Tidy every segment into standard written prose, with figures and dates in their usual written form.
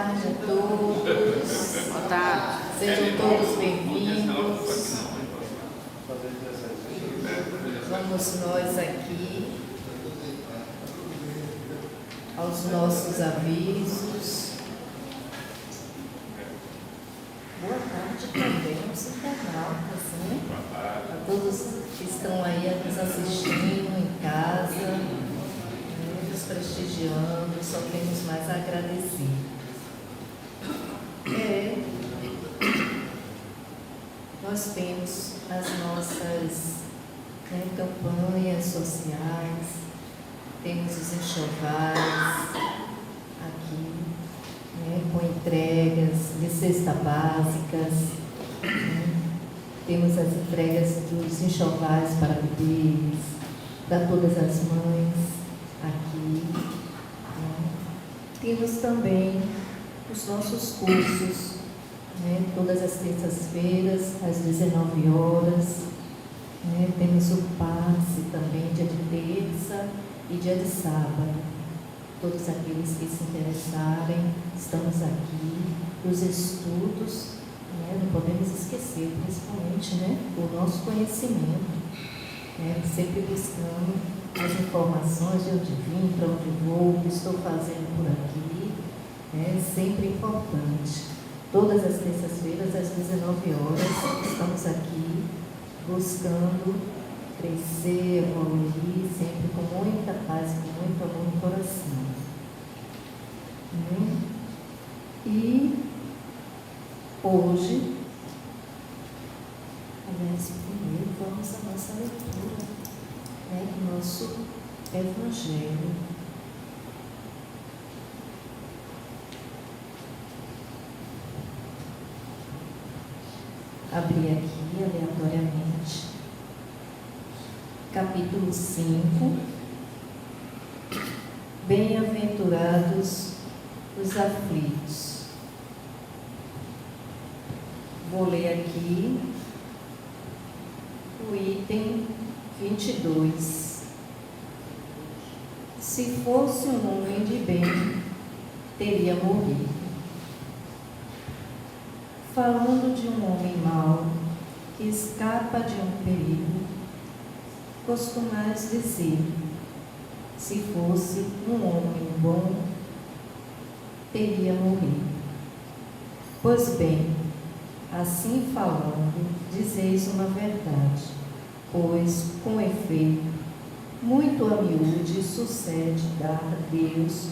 tarde a todos. Boa tarde. Sejam todos bem-vindos. Vamos nós aqui aos nossos avisos. Boa tarde também aos internautas, né? A todos que estão aí nos assistindo em casa, nos prestigiando, só temos mais a agradecer. Nós temos as nossas campanhas sociais, temos os enxovais aqui, com entregas de cesta básicas, temos as entregas dos enxovais para bebês, para todas as mães aqui. Temos também os nossos cursos, todas as terças-feiras, às 19 horas. Temos o passe também, dia de terça e dia de sábado. Todos aqueles que se interessarem, estamos aqui. Os estudos, não podemos esquecer, principalmente, o nosso conhecimento. Sempre buscando as informações de onde vim, para onde vou, o que estou fazendo por aqui. É sempre importante. Todas as terças-feiras, às 19 horas, estamos aqui buscando crescer, evoluir, sempre com muita paz, com muito amor no coração. E hoje, aliás, primeiro vamos à nossa leitura, do nosso Evangelho. Abri aqui aleatoriamente, capítulo 5, Bem-aventurados os aflitos. Vou ler aqui o item 22. Se fosse um homem de bem, teria morrido. Falando de um homem mau que escapa de um perigo, costumais dizer: se fosse um homem bom, teria morrido. Pois bem, assim falando, dizeis uma verdade, pois, com efeito, muito a miúde sucede dar a Deus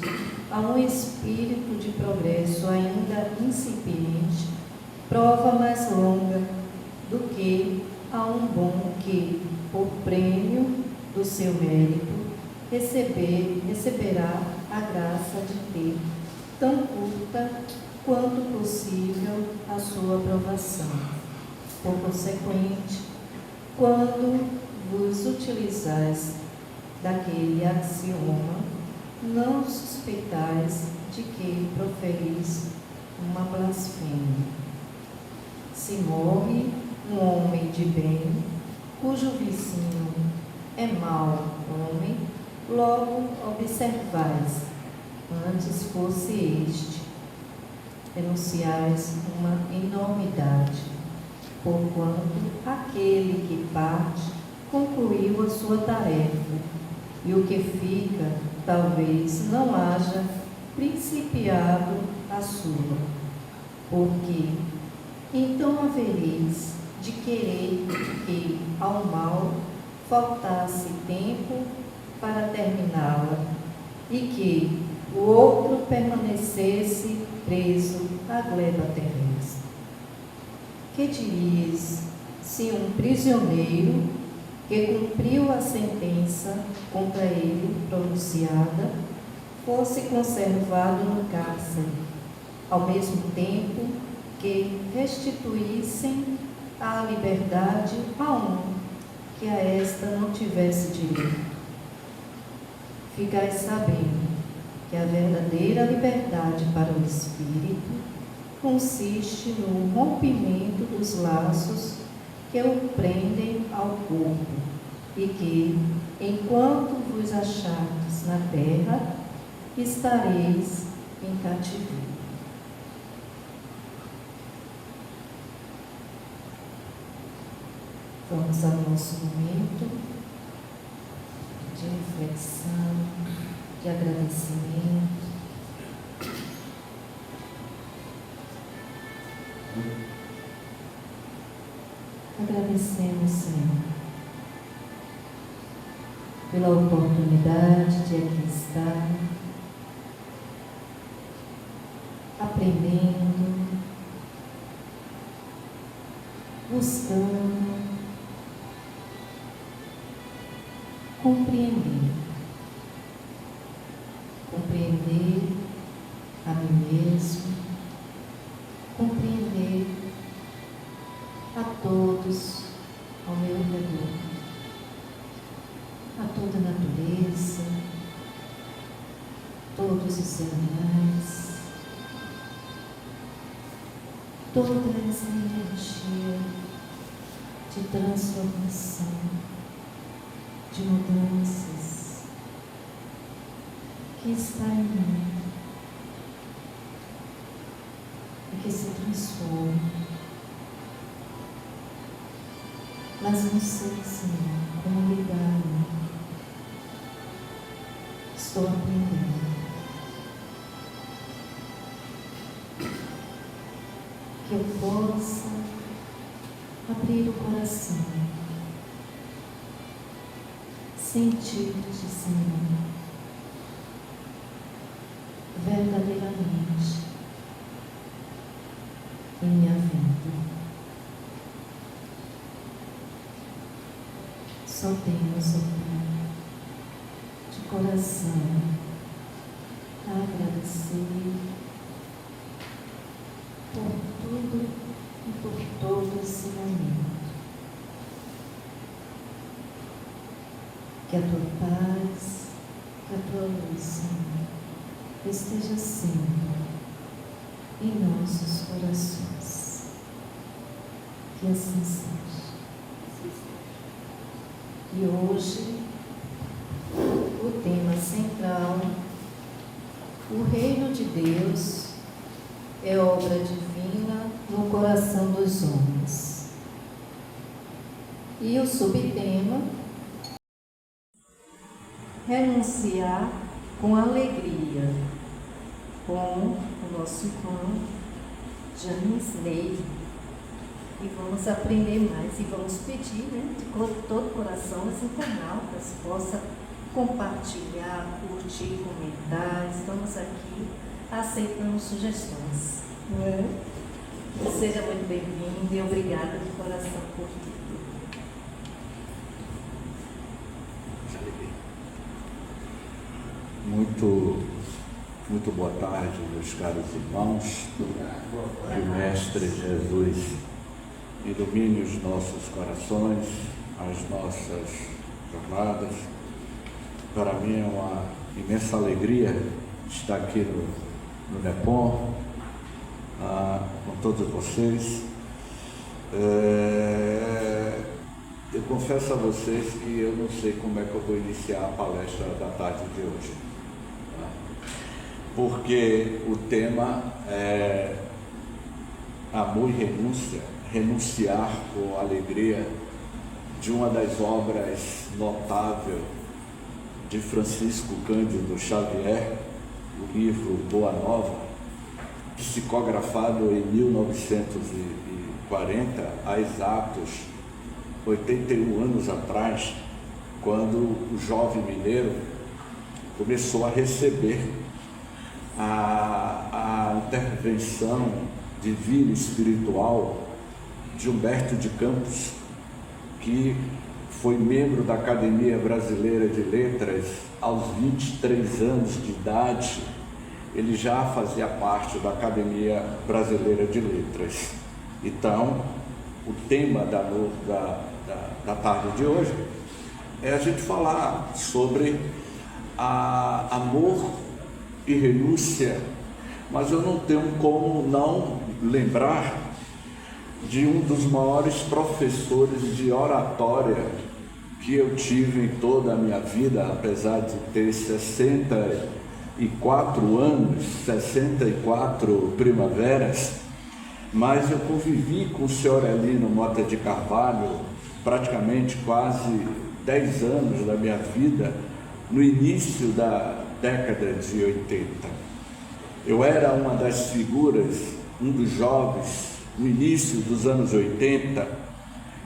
a um espírito de progresso ainda incipiente, prova mais longa do que a um bom que, por prêmio do seu mérito, receberá a graça de ter, tão curta quanto possível, a sua aprovação. Por consequente, quando vos utilizais daquele axioma, não suspeitais de que proferis uma blasfêmia. Se morre um homem de bem, cujo vizinho é mau homem, logo observais, antes fosse este, denunciais uma enormidade, porquanto aquele que parte concluiu a sua tarefa, e o que fica, talvez não haja principiado a sua, porque então havereis de querer que ao mal faltasse tempo para terminá-la, e que o outro permanecesse preso à gleba terrestre. Que dirias se um prisioneiro que cumpriu a sentença contra ele pronunciada fosse conservado no cárcere, ao mesmo tempo que restituíssem a liberdade a um que a esta não tivesse direito? Ficais sabendo que a verdadeira liberdade para o espírito consiste no rompimento dos laços que o prendem ao corpo, e que, enquanto vos achardes na terra, estareis em cativeiro. Vamos ao nosso momento de reflexão, de agradecimento. Agradecemos, Senhor, pela oportunidade de aqui estar, aprendendo, buscando compreender a mim mesmo, compreender a todos ao meu redor, a toda a natureza, todos os animais, toda essa energia de transformação, de mudanças que está em mim e que se transforma. Mas não sei, Senhor, como lidar. Estou aprendendo. Que eu possa abrir o coração, sentir-te, Senhor, verdadeiramente em minha vida. Só temos, ó Pai, de coração, a agradecer por tudo e por todo esse momento. Que a Tua paz, que a Tua luz, Senhor, esteja sempre em nossos corações. Que assim seja. E hoje, o tema central, o reino de Deus é obra divina no coração dos homens. E o subtema, renunciar com alegria, com o nosso irmão James Ney. E vamos aprender mais e vamos pedir, de todo o coração, os internautas possam compartilhar, curtir, comentar. Estamos aqui aceitando sugestões. Seja muito bem-vindo e obrigada de coração por tudo. Muito boa tarde, meus caros irmãos. Que o Mestre Jesus ilumine os nossos corações, as nossas jornadas. Para mim é uma imensa alegria estar aqui no NEPOM, com todos vocês. Eu confesso a vocês que eu não sei como é que eu vou iniciar a palestra da tarde de hoje, porque o tema é amor e renúncia, renunciar com alegria, de uma das obras notáveis de Francisco Cândido Xavier, o livro Boa Nova, psicografado em 1940, há exatos 81 anos atrás, quando o jovem mineiro começou a receber a intervenção divina espiritual de Humberto de Campos, que foi membro da Academia Brasileira de Letras aos 23 anos de idade. Ele já fazia parte da Academia Brasileira de Letras. Então, o tema da tarde de hoje é a gente falar sobre amor e renúncia, mas eu não tenho como não lembrar de um dos maiores professores de oratória que eu tive em toda a minha vida, apesar de ter 64 anos, 64 primaveras, mas eu convivi com o senhor Elino Mota de Carvalho praticamente quase 10 anos da minha vida, no início da década de 80. Eu era uma das figuras, um dos jovens, no início dos anos 80,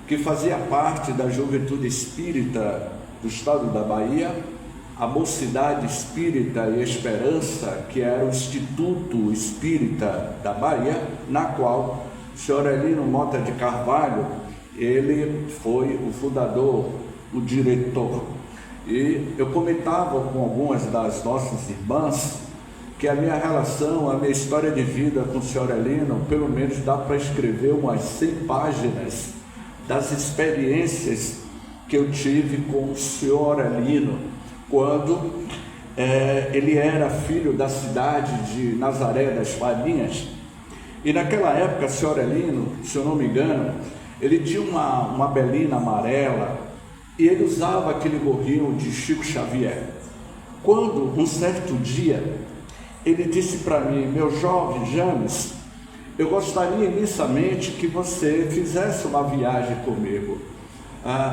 que fazia parte da Juventude Espírita do estado da Bahia, a Mocidade Espírita e Esperança, que era o Instituto Espírita da Bahia, na qual o senhor Elino Mota de Carvalho, ele foi o fundador, o diretor. E eu comentava com algumas das nossas irmãs que a minha relação, a minha história de vida com o senhor Elino, pelo menos dá para escrever umas 100 páginas das experiências que eu tive com o senhor Elino, quando ele era filho da cidade de Nazaré das Farinhas. E naquela época, o senhor Elino, se eu não me engano, ele tinha uma belina amarela e ele usava aquele gorrinho de Chico Xavier. Quando, um certo dia, ele disse para mim: meu jovem James, eu gostaria imensamente que você fizesse uma viagem comigo,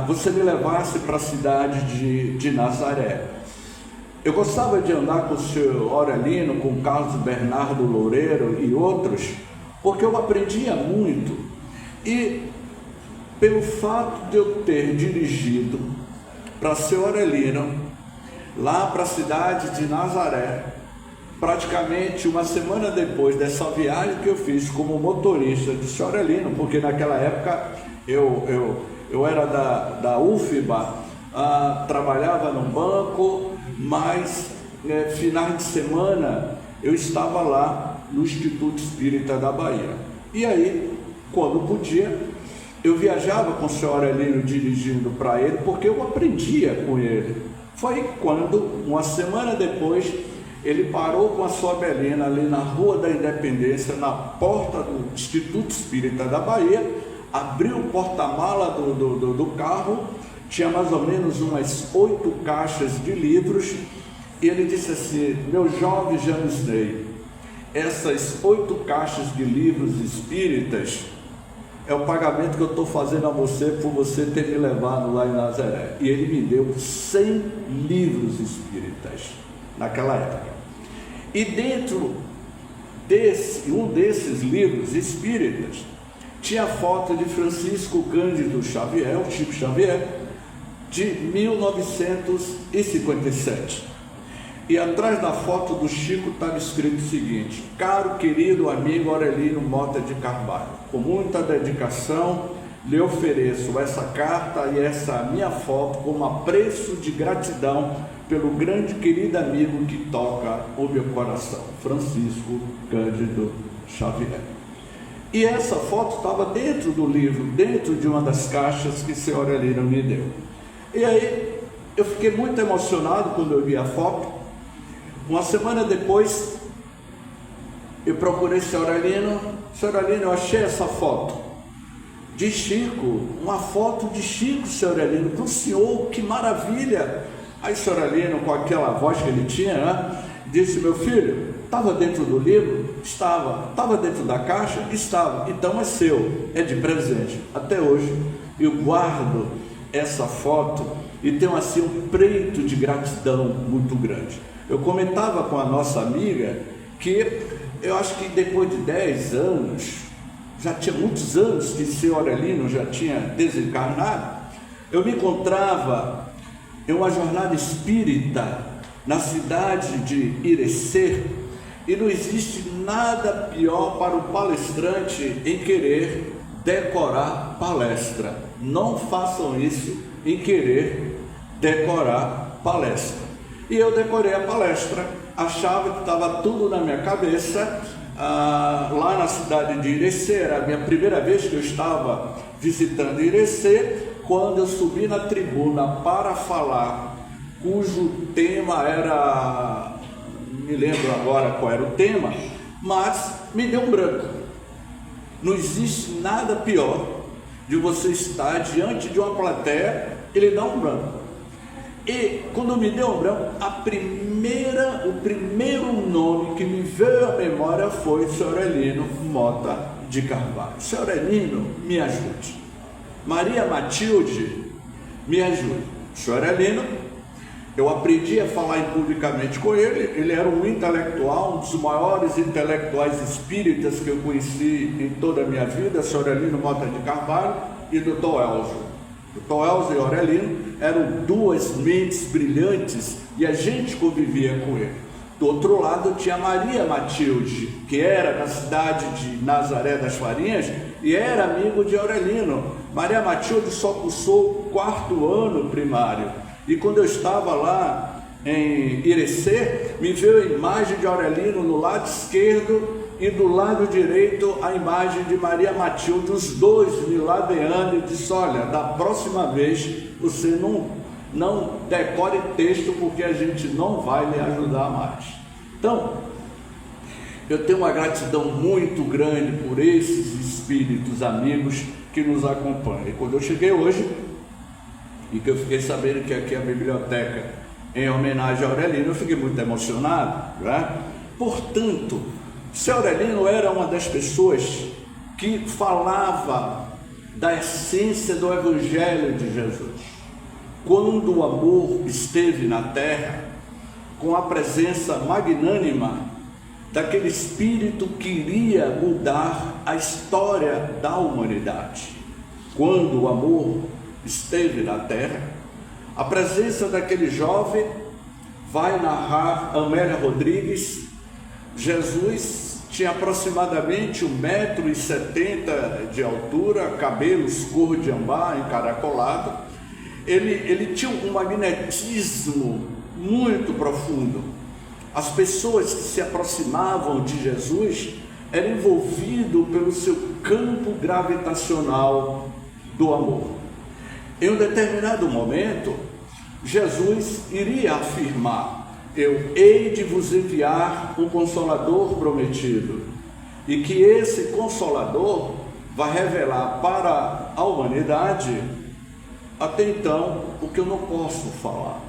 você me levasse para a cidade de Nazaré. Eu gostava de andar com o senhor Aurelino, com o Carlos Bernardo Loureiro e outros, porque eu aprendia muito. E pelo fato de eu ter dirigido para o senhor Aurelino, lá para a cidade de Nazaré, praticamente uma semana depois dessa viagem que eu fiz como motorista de senhor Aurelino, porque naquela época eu era da UFBA, trabalhava no banco, mas finais de semana eu estava lá no Instituto Espírita da Bahia. E aí, quando podia, eu viajava com o senhor Aurelino dirigindo para ele, porque eu aprendia com ele. Foi quando, uma semana depois, ele parou com a sua belina ali na Rua da Independência, na porta do Instituto Espírita da Bahia, abriu o porta-mala do carro, tinha mais ou menos umas 8 caixas de livros, e ele disse assim: meu jovem James Ney, essas 8 caixas de livros espíritas é o pagamento que eu estou fazendo a você por você ter me levado lá em Nazaré. E ele me deu 100 livros espíritas naquela época. E dentro um desses livros espíritas tinha a foto de Francisco Cândido Xavier, o Chico Xavier, de 1957. E atrás da foto do Chico estava escrito o seguinte: caro querido amigo Aurelino Mota de Carvalho, com muita dedicação lhe ofereço essa carta e essa minha foto como apreço de gratidão pelo grande querido amigo que toca o meu coração, Francisco Cândido Xavier. E essa foto estava dentro do livro, dentro de uma das caixas que o senhor Aurelino me deu. E aí eu fiquei muito emocionado quando eu vi a foto. Uma semana depois eu procurei o senhor Aurelino. Senhor Aurelino, eu achei essa foto de Chico, uma foto de Chico, senhor Aurelino, para o senhor, que maravilha. Aí o senhor Aurelino, com aquela voz que ele tinha, né, disse: meu filho, estava dentro do livro? Estava. Estava dentro da caixa? Estava. Então é seu, é de presente. Até hoje eu guardo essa foto e tenho assim um preito de gratidão muito grande. Eu comentava com a nossa amiga que eu acho que depois de 10 anos, já tinha muitos anos que o senhor Aurelino já tinha desencarnado, eu me encontrava em uma jornada espírita na cidade de Irecê, e não existe nada pior para o palestrante em querer decorar palestra. Não façam isso em querer decorar palestra. E eu decorei a palestra, achava que estava tudo na minha cabeça. Lá na cidade de Irecê, era a minha primeira vez que eu estava visitando Irecê, quando eu subi na tribuna para falar, cujo tema era, me lembro agora qual era o tema, mas me deu um branco. Não existe nada pior de você estar diante de uma plateia e lhe dar um branco. E quando me deu um branco, o primeiro nome que me veio à memória foi o senhor Aurelino Mota de Carvalho. Senhor Aurelino, me ajude. Maria Matilde, me ajude. Senhor Aurelino, eu aprendi a falar publicamente com ele. Ele era um intelectual, um dos maiores intelectuais espíritas que eu conheci em toda a minha vida, Senhor Aurelino Mota de Carvalho e Dr. Elzo. Dr. Elzo e Aurelino eram duas mentes brilhantes e a gente convivia com ele. Do outro lado tinha Maria Matilde, que era da cidade de Nazaré das Farinhas e era amigo de Aurelino. Maria Matilde só cursou o 4º ano primário. E quando eu estava lá em Irecê, me veio a imagem de Aurelino no lado esquerdo e do lado direito a imagem de Maria Matilde, os dois me ladeando, e disse: olha, da próxima vez você não decore texto, porque a gente não vai lhe ajudar mais. Então, eu tenho uma gratidão muito grande por esses espíritos amigos que nos acompanham. E quando eu cheguei hoje, e que eu fiquei sabendo que aqui é a biblioteca em homenagem a Aurelino, eu fiquei muito emocionado, né? Portanto, Seu Aurelino era uma das pessoas que falava da essência do Evangelho de Jesus. Quando o amor esteve na terra, com a presença magnânima daquele espírito que iria mudar a história da humanidade. Quando o amor esteve na terra, a presença daquele jovem, vai narrar Amélia Rodrigues. Jesus tinha aproximadamente 1,70 m de altura, cabelos cor de ambá, encaracolado. Ele tinha um magnetismo muito profundo. As pessoas que se aproximavam de Jesus eram envolvidas pelo seu campo gravitacional do amor. Em um determinado momento, Jesus iria afirmar: eu hei de vos enviar um Consolador prometido, e que esse Consolador vai revelar para a humanidade, até então, o que eu não posso falar.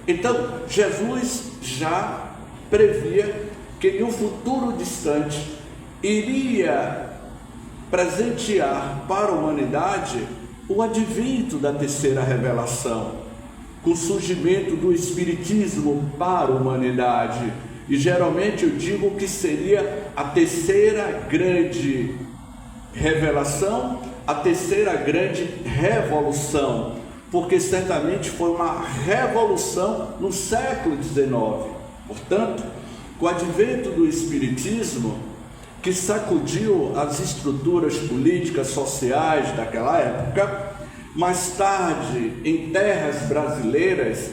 Então, Jesus já previa que em um futuro distante iria presentear para a humanidade o advento da terceira revelação, com o surgimento do Espiritismo para a humanidade. E geralmente eu digo que seria a terceira grande revelação, a terceira grande revolução, porque certamente foi uma revolução no século XIX. Portanto, com o advento do Espiritismo, que sacudiu as estruturas políticas, sociais daquela época, mais tarde, em terras brasileiras,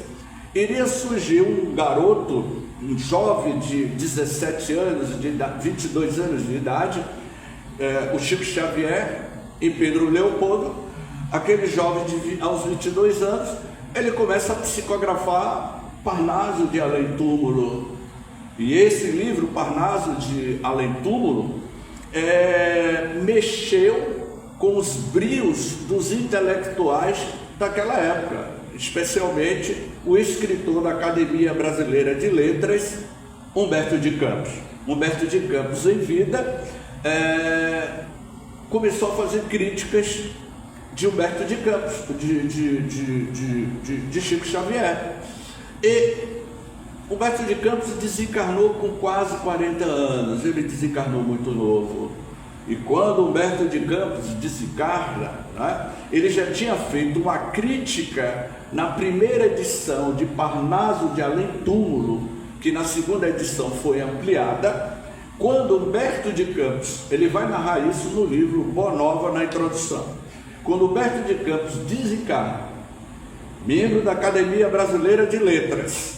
iria surgir um garoto, um jovem de 17 anos, de 22 anos de idade, o Chico Xavier e Pedro Leopoldo. Aquele jovem aos 22 anos, ele começa a psicografar Parnaso de Além Túmulo. E esse livro, Parnaso de Além Túmulo, mexeu com os brios dos intelectuais daquela época, especialmente o escritor da Academia Brasileira de Letras, Humberto de Campos. Humberto de Campos, em vida, começou a fazer críticas de Humberto de Campos, de Chico Xavier. E Humberto de Campos desencarnou com quase 40 anos, ele desencarnou muito novo. E quando Humberto de Campos desencarna, né, ele já tinha feito uma crítica na primeira edição de Parnaso de Além Túmulo, que na segunda edição foi ampliada. Quando Humberto de Campos, ele vai narrar isso no livro Boa Nova, na introdução. Quando Humberto de Campos desencarna, membro da Academia Brasileira de Letras,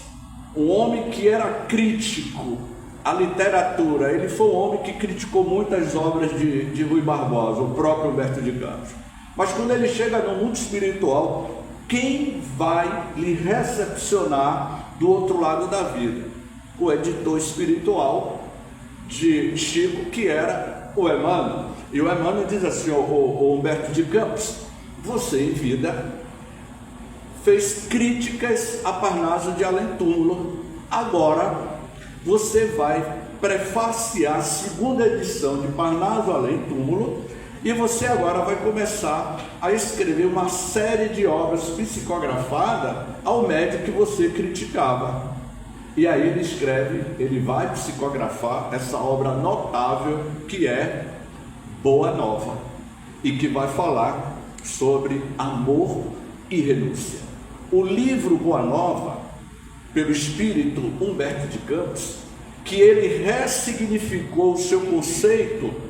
um homem que era crítico à literatura, ele foi um homem que criticou muitas obras de Rui Barbosa, o próprio Humberto de Campos. Mas quando ele chega no mundo espiritual, quem vai lhe recepcionar do outro lado da vida? O editor espiritual de Chico, que era o Emmanuel. E o Emmanuel diz assim: o Humberto de Campos, você em vida fez críticas a Parnaso de Além Túmulo, agora você vai prefaciar a segunda edição de Parnaso Além Túmulo, E você agora vai começar a escrever uma série de obras psicografadas ao médico que você criticava. E aí ele escreve, ele vai psicografar essa obra notável que é Boa Nova, e que vai falar sobre amor e renúncia. O livro Boa Nova, pelo espírito Humberto de Campos, que ele ressignificou o seu conceito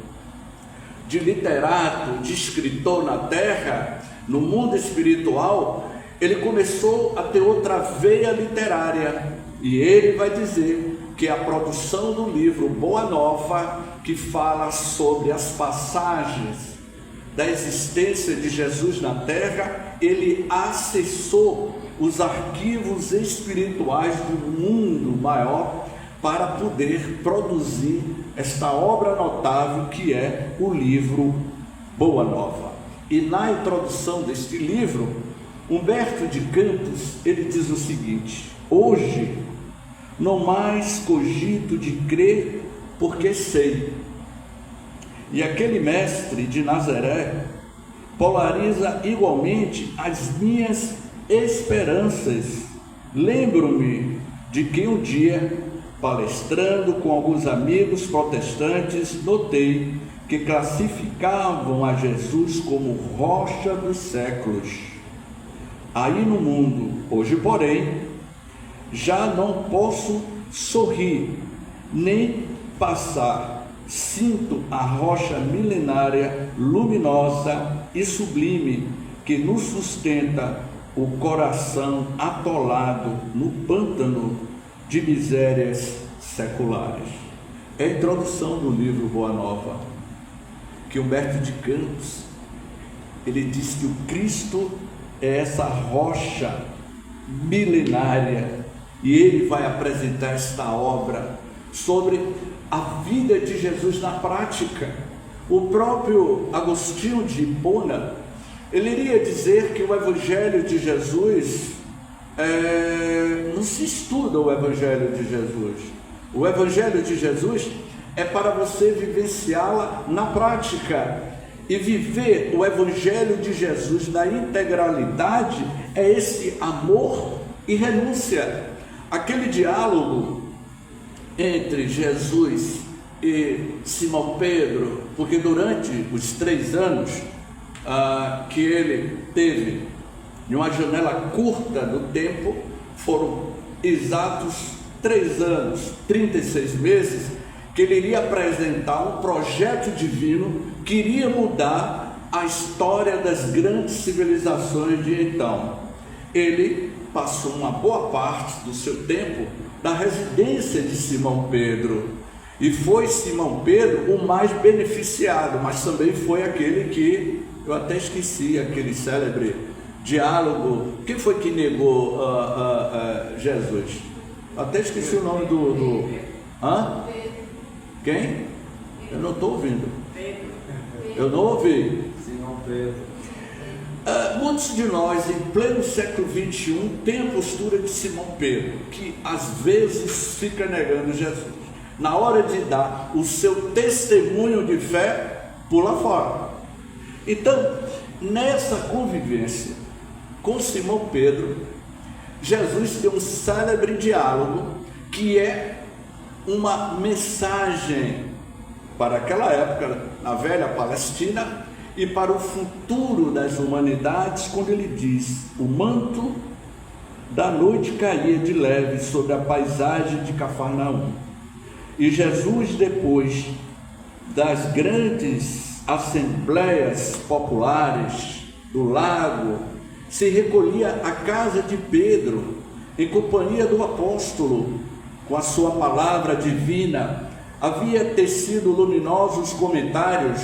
de literato, de escritor na terra, no mundo espiritual, ele começou a ter outra veia literária, e ele vai dizer que a produção do livro Boa Nova, que fala sobre as passagens da existência de Jesus na terra, ele acessou os arquivos espirituais do mundo maior para poder produzir esta obra notável que é o livro Boa Nova. E na introdução deste livro, Humberto de Campos, ele diz o seguinte: hoje não mais cogito de crer porque sei. E aquele mestre de Nazaré polariza igualmente as minhas esperanças. Lembro-me de que um dia, palestrando com alguns amigos protestantes, notei que classificavam a Jesus como rocha dos séculos. Aí no mundo, hoje porém, já não posso sorrir, nem passar. Sinto a rocha milenária, luminosa e sublime, que nos sustenta o coração atolado no pântano de misérias seculares. É a introdução do livro Boa Nova, que Humberto de Campos, ele diz que o Cristo é essa rocha milenária, e ele vai apresentar esta obra sobre a vida de Jesus na prática. O próprio Agostinho de Hipona, ele iria dizer que o Evangelho de Jesus, não se estuda o Evangelho de Jesus. O Evangelho de Jesus é para você vivenciá-la na prática. E viver o Evangelho de Jesus na integralidade é esse amor e renúncia. Aquele diálogo entre Jesus e Simão Pedro, porque durante os 3 anos que ele teve, em uma janela curta do tempo, foram exatos 3 anos, 36 meses, que ele iria apresentar um projeto divino que iria mudar a história das grandes civilizações de então. Ele passou uma boa parte do seu tempo na residência de Simão Pedro, e foi Simão Pedro o mais beneficiado, mas também foi aquele que, eu até esqueci, aquele célebre diálogo, quem foi que negou Jesus? Até esqueci o nome do quem? Eu não estou ouvindo. Eu não ouvi. Simão Pedro. Muitos de nós, em pleno século XXI, têm a postura de Simão Pedro, que às vezes fica negando Jesus. Na hora de dar o seu testemunho de fé, pula fora. Então, nessa convivência com Simão Pedro, Jesus tem um célebre diálogo que é uma mensagem para aquela época, na velha Palestina, e para o futuro das humanidades, quando ele diz: o manto da noite caía de leve sobre a paisagem de Cafarnaum, e Jesus, depois das grandes assembleias populares do lago, se recolhia à casa de Pedro, em companhia do apóstolo, com a sua palavra divina. Havia tecido luminosos comentários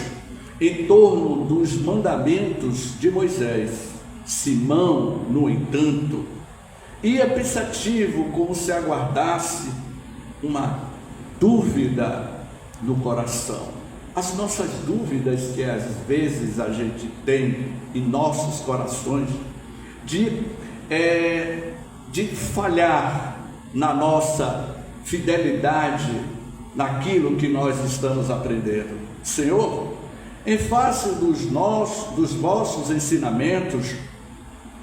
em torno dos mandamentos de Moisés. Simão, no entanto, ia pensativo, como se aguardasse uma dúvida no coração. As nossas dúvidas que às vezes a gente tem em nossos corações, de falhar na nossa fidelidade naquilo que nós estamos aprendendo. Senhor, em face dos vossos ensinamentos,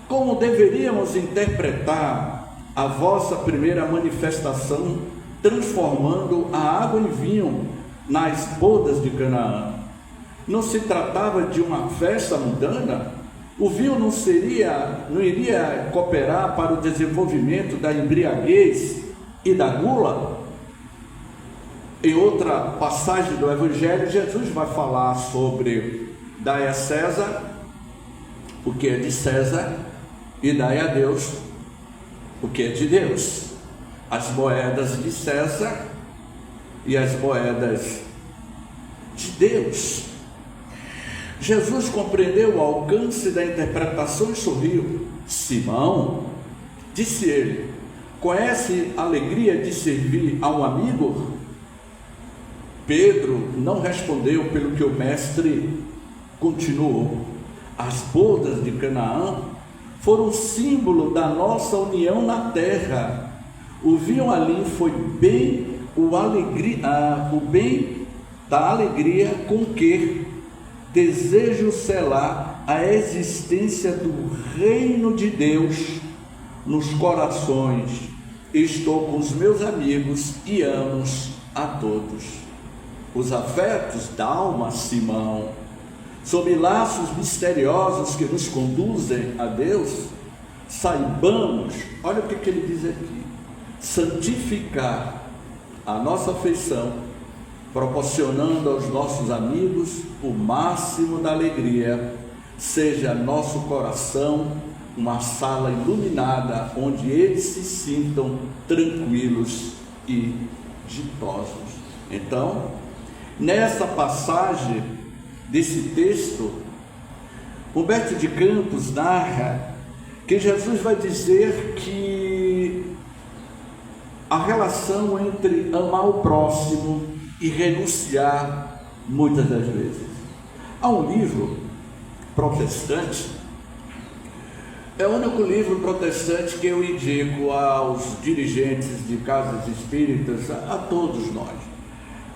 como deveríamos interpretar a vossa primeira manifestação, transformando a água em vinho nas bodas de Canaã? Não se tratava de uma festa mundana? O vinho não iria cooperar para o desenvolvimento da embriaguez e da gula? Em outra passagem do Evangelho, Jesus vai falar sobre dai a César o que é de César e dai a Deus o que é de Deus. As moedas de César e as moedas de Deus. Jesus compreendeu o alcance da interpretação e sorriu. Simão, disse ele, conhece a alegria de servir a um amigo? Pedro não respondeu, pelo que o mestre continuou. As bodas de Canaã foram símbolo da nossa união na terra. O vinho ali foi o bem da alegria com que desejo selar a existência do reino de Deus nos corações. Estou com os meus amigos e amo a todos. Os afetos da alma, Simão, sob laços misteriosos que nos conduzem a Deus, saibamos, olha o que ele diz aqui, santificar a nossa afeição, proporcionando aos nossos amigos o máximo da alegria, seja nosso coração uma sala iluminada, onde eles se sintam tranquilos e ditosos. Então, nessa passagem desse texto, Humberto de Campos narra que Jesus vai dizer que a relação entre amar o próximo e renunciar muitas das vezes. Há um livro protestante, é o único livro protestante que eu indico aos dirigentes de casas espíritas, a todos nós,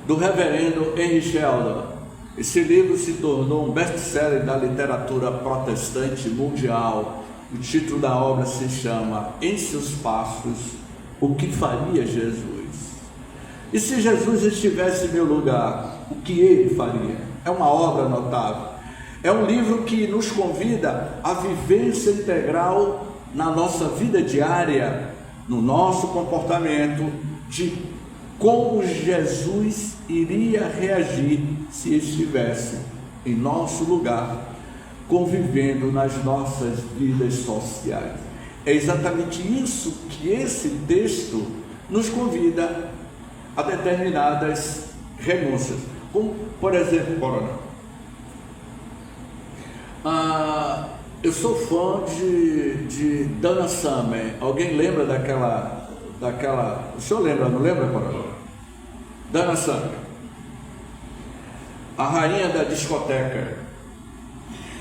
do reverendo Henry Sheldon. Esse livro se tornou um best-seller da literatura protestante mundial. O título da obra se chama Em Seus Passos, o que faria Jesus? E se Jesus estivesse em meu lugar, o que ele faria? É uma obra notável. É um livro que nos convida à vivência integral na nossa vida diária, no nosso comportamento, de como Jesus iria reagir se estivesse em nosso lugar, convivendo nas nossas vidas sociais. É exatamente isso que esse texto nos convida a determinadas renúncias. Como, por exemplo, coronel, eu sou fã de Dana Summer. Alguém lembra daquela? O senhor lembra, não lembra, coronel? Dana Summer, a rainha da discoteca.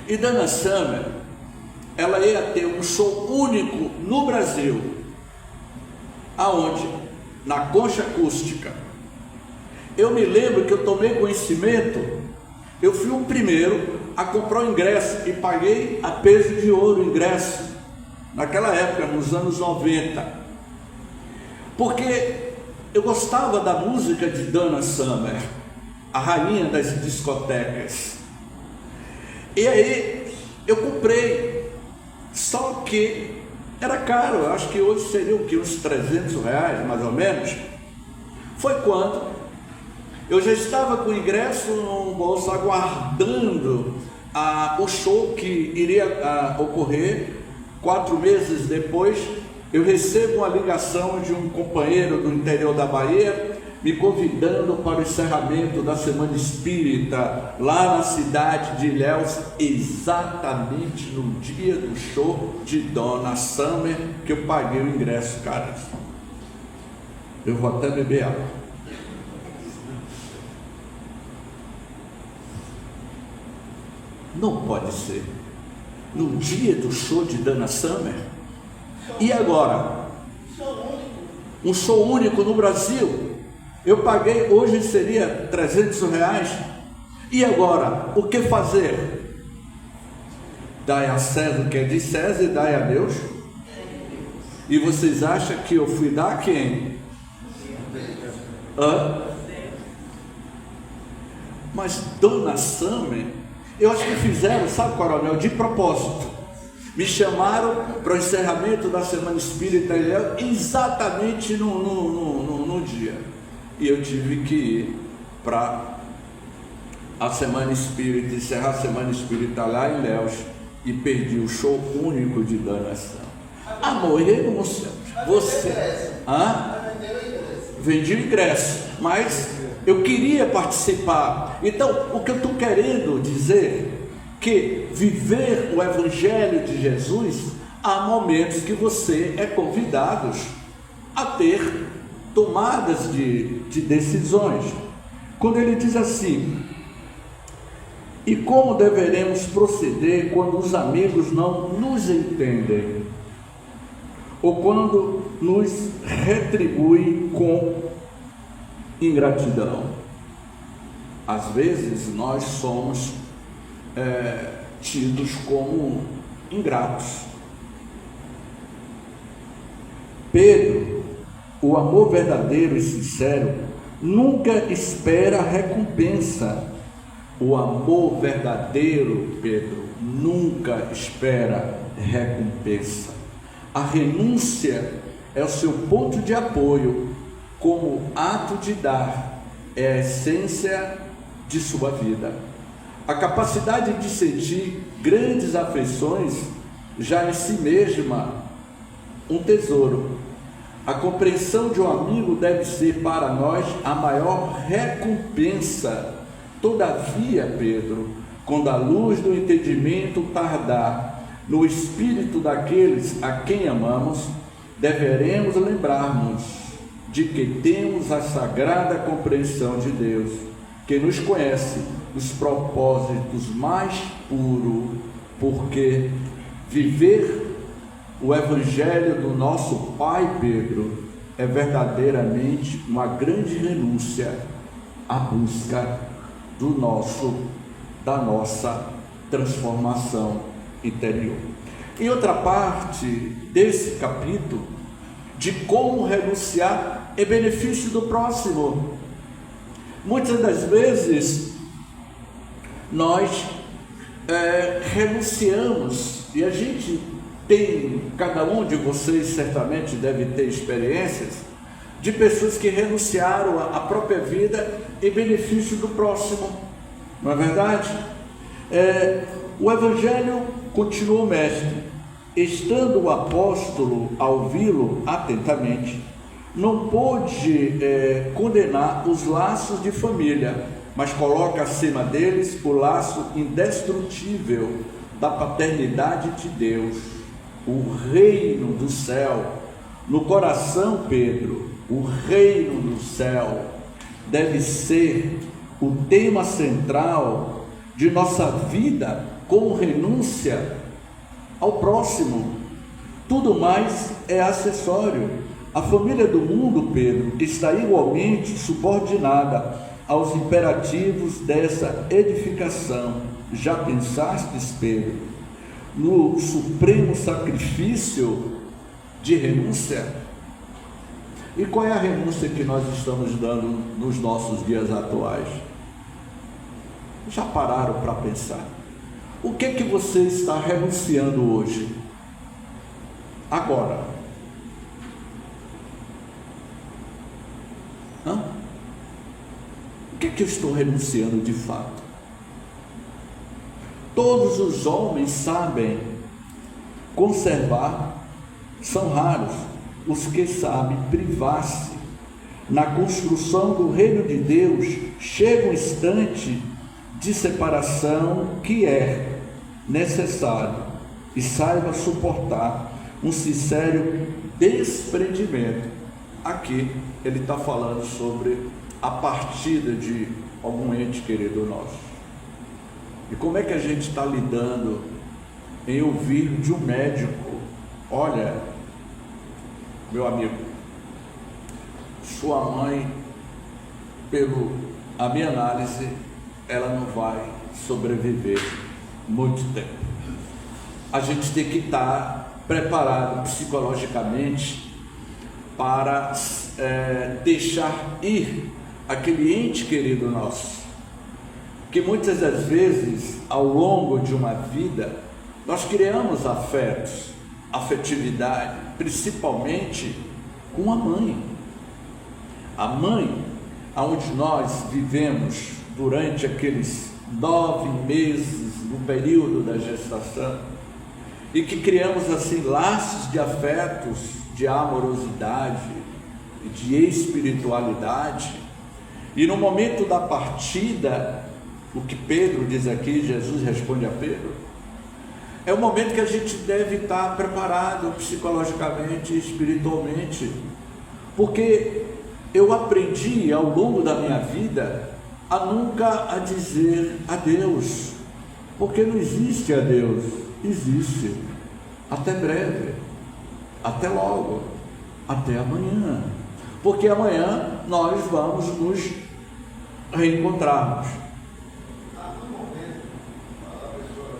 E Dana Summer, ela ia ter um show único no Brasil. Aonde? Na Concha Acústica. Eu me lembro que eu tomei conhecimento, eu fui o primeiro a comprar o ingresso e paguei a peso de ouro o ingresso, naquela época, nos anos 90, porque eu gostava da música de Dana Summer, a rainha das discotecas. E aí eu comprei, só que era caro, eu acho que hoje seria o que? Uns R$300, mais ou menos. Foi quando eu já estava com o ingresso no bolso, aguardando o show que iria ocorrer. 4 meses depois, eu recebo uma ligação de um companheiro do interior da Bahia, me convidando para o encerramento da Semana Espírita, lá na cidade de Ilhéus, exatamente no dia do show de Dana Summer, que eu paguei o ingresso, cara. Eu vou até beber água. Não pode ser. No dia do show de Dana Summer? E agora? Um show único no Brasil. Eu paguei, hoje seria R$300. E agora, o que fazer? Dai a César o que é de César e dai a Deus. E vocês acham que eu fui dar a quem? Mas Dona Sâmia, eu acho que fizeram, sabe, coronel, de propósito. Me chamaram para o encerramento da Semana Espírita exatamente no dia. E eu tive que ir para a Semana Espírita, encerrar a Semana Espírita lá em Léus, e perdi o show único de Dona Sâmia. Amor, renúncia. Você. Vendi o ingresso, mas eu queria participar. Então, o que eu estou querendo dizer que viver o Evangelho de Jesus, há momentos que você é convidado a ter tomadas de decisões. Quando ele diz assim: e como deveremos proceder quando os amigos não nos entendem, ou quando nos retribuem com ingratidão? Às vezes nós somos tidos como ingratos. Pedro, o amor verdadeiro e sincero nunca espera recompensa. O amor verdadeiro, Pedro, nunca espera recompensa. A renúncia é o seu ponto de apoio, como ato de dar, é a essência de sua vida. A capacidade de sentir grandes afeições já em si mesma um tesouro. A compreensão de um amigo deve ser para nós a maior recompensa. Todavia, Pedro, quando a luz do entendimento tardar no espírito daqueles a quem amamos, deveremos lembrar-nos de que temos a sagrada compreensão de Deus, que nos conhece os propósitos mais puros, porque viver o Evangelho do nosso Pai, Pedro, é verdadeiramente uma grande renúncia à busca da nossa transformação interior. Em outra parte desse capítulo, de como renunciar em benefício do próximo. Muitas das vezes nós renunciamos, e a gente tem, cada um de vocês certamente deve ter experiências de pessoas que renunciaram à própria vida em benefício do próximo, não é verdade? O Evangelho, continuou o mestre, estando o apóstolo a ouvi-lo atentamente, não pôde condenar os laços de família, mas coloca acima deles o laço indestrutível da paternidade de Deus, o reino do céu. No coração, Pedro, o reino do céu deve ser o tema central de nossa vida, como renúncia ao próximo. Tudo mais é acessório. A família do mundo, Pedro, está igualmente subordinada aos imperativos dessa edificação. Já pensastes, Pedro, no supremo sacrifício de renúncia? E qual é a renúncia que nós estamos dando nos nossos dias atuais? Já pararam para pensar? O que você está renunciando hoje? Agora. O que eu estou renunciando de fato? Todos os homens sabem conservar, são raros os que sabem privar-se. Na construção do reino de Deus, chega um instante de separação que é necessário, e saiba suportar um sincero desprendimento. Aqui ele está falando sobre a partida de algum ente querido nosso. E como é que a gente está lidando em ouvir de um médico: olha, meu amigo, sua mãe, pela minha análise, ela não vai sobreviver muito tempo. A gente tem que estar preparado psicologicamente para deixar ir aquele ente querido nosso, que muitas das vezes, ao longo de uma vida, nós criamos afetos, afetividade, principalmente com a mãe. A mãe, onde nós vivemos durante aqueles 9 meses no período da gestação, e que criamos assim laços de afetos, de amorosidade, de espiritualidade, e no momento da partida, o que Pedro diz aqui, Jesus responde a Pedro, é o momento que a gente deve estar preparado psicologicamente e espiritualmente, porque eu aprendi ao longo da minha vida a nunca a dizer adeus, porque não existe adeus, existe até breve, até logo, até amanhã, porque amanhã nós vamos nos reencontrarmos. No momento, a pessoa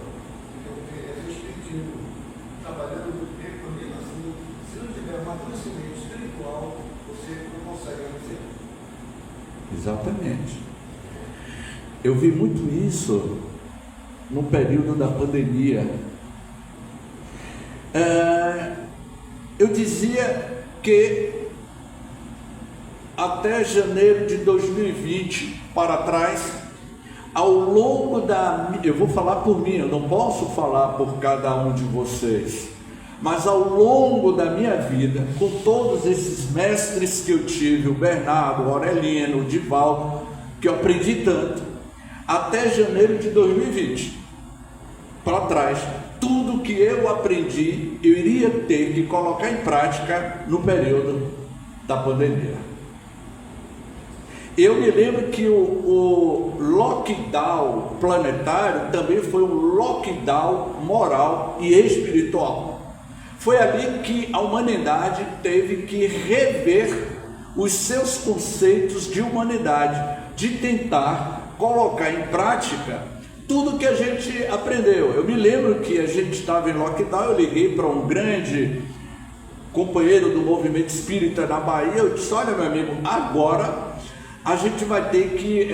é espiritual, trabalhando no tempo, assim, se não tiver um amadurecimento espiritual, você não consegue vencer. Exatamente. Eu vi muito isso no período da pandemia. Eu dizia que até janeiro de 2020 para trás, ao longo eu vou falar por mim, eu não posso falar por cada um de vocês, mas ao longo da minha vida, com todos esses mestres que eu tive, o Bernardo, o Aurelino, o Divaldo, que eu aprendi tanto, até janeiro de 2020 para trás, tudo que eu aprendi, eu iria ter que colocar em prática no período da pandemia. Eu me lembro que o lockdown planetário também foi um lockdown moral e espiritual. Foi ali que a humanidade teve que rever os seus conceitos de humanidade, de tentar colocar em prática tudo que a gente aprendeu. Eu me lembro que a gente estava em lockdown, eu liguei para um grande companheiro do movimento espírita na Bahia, eu disse, olha meu amigo, agora a gente vai ter que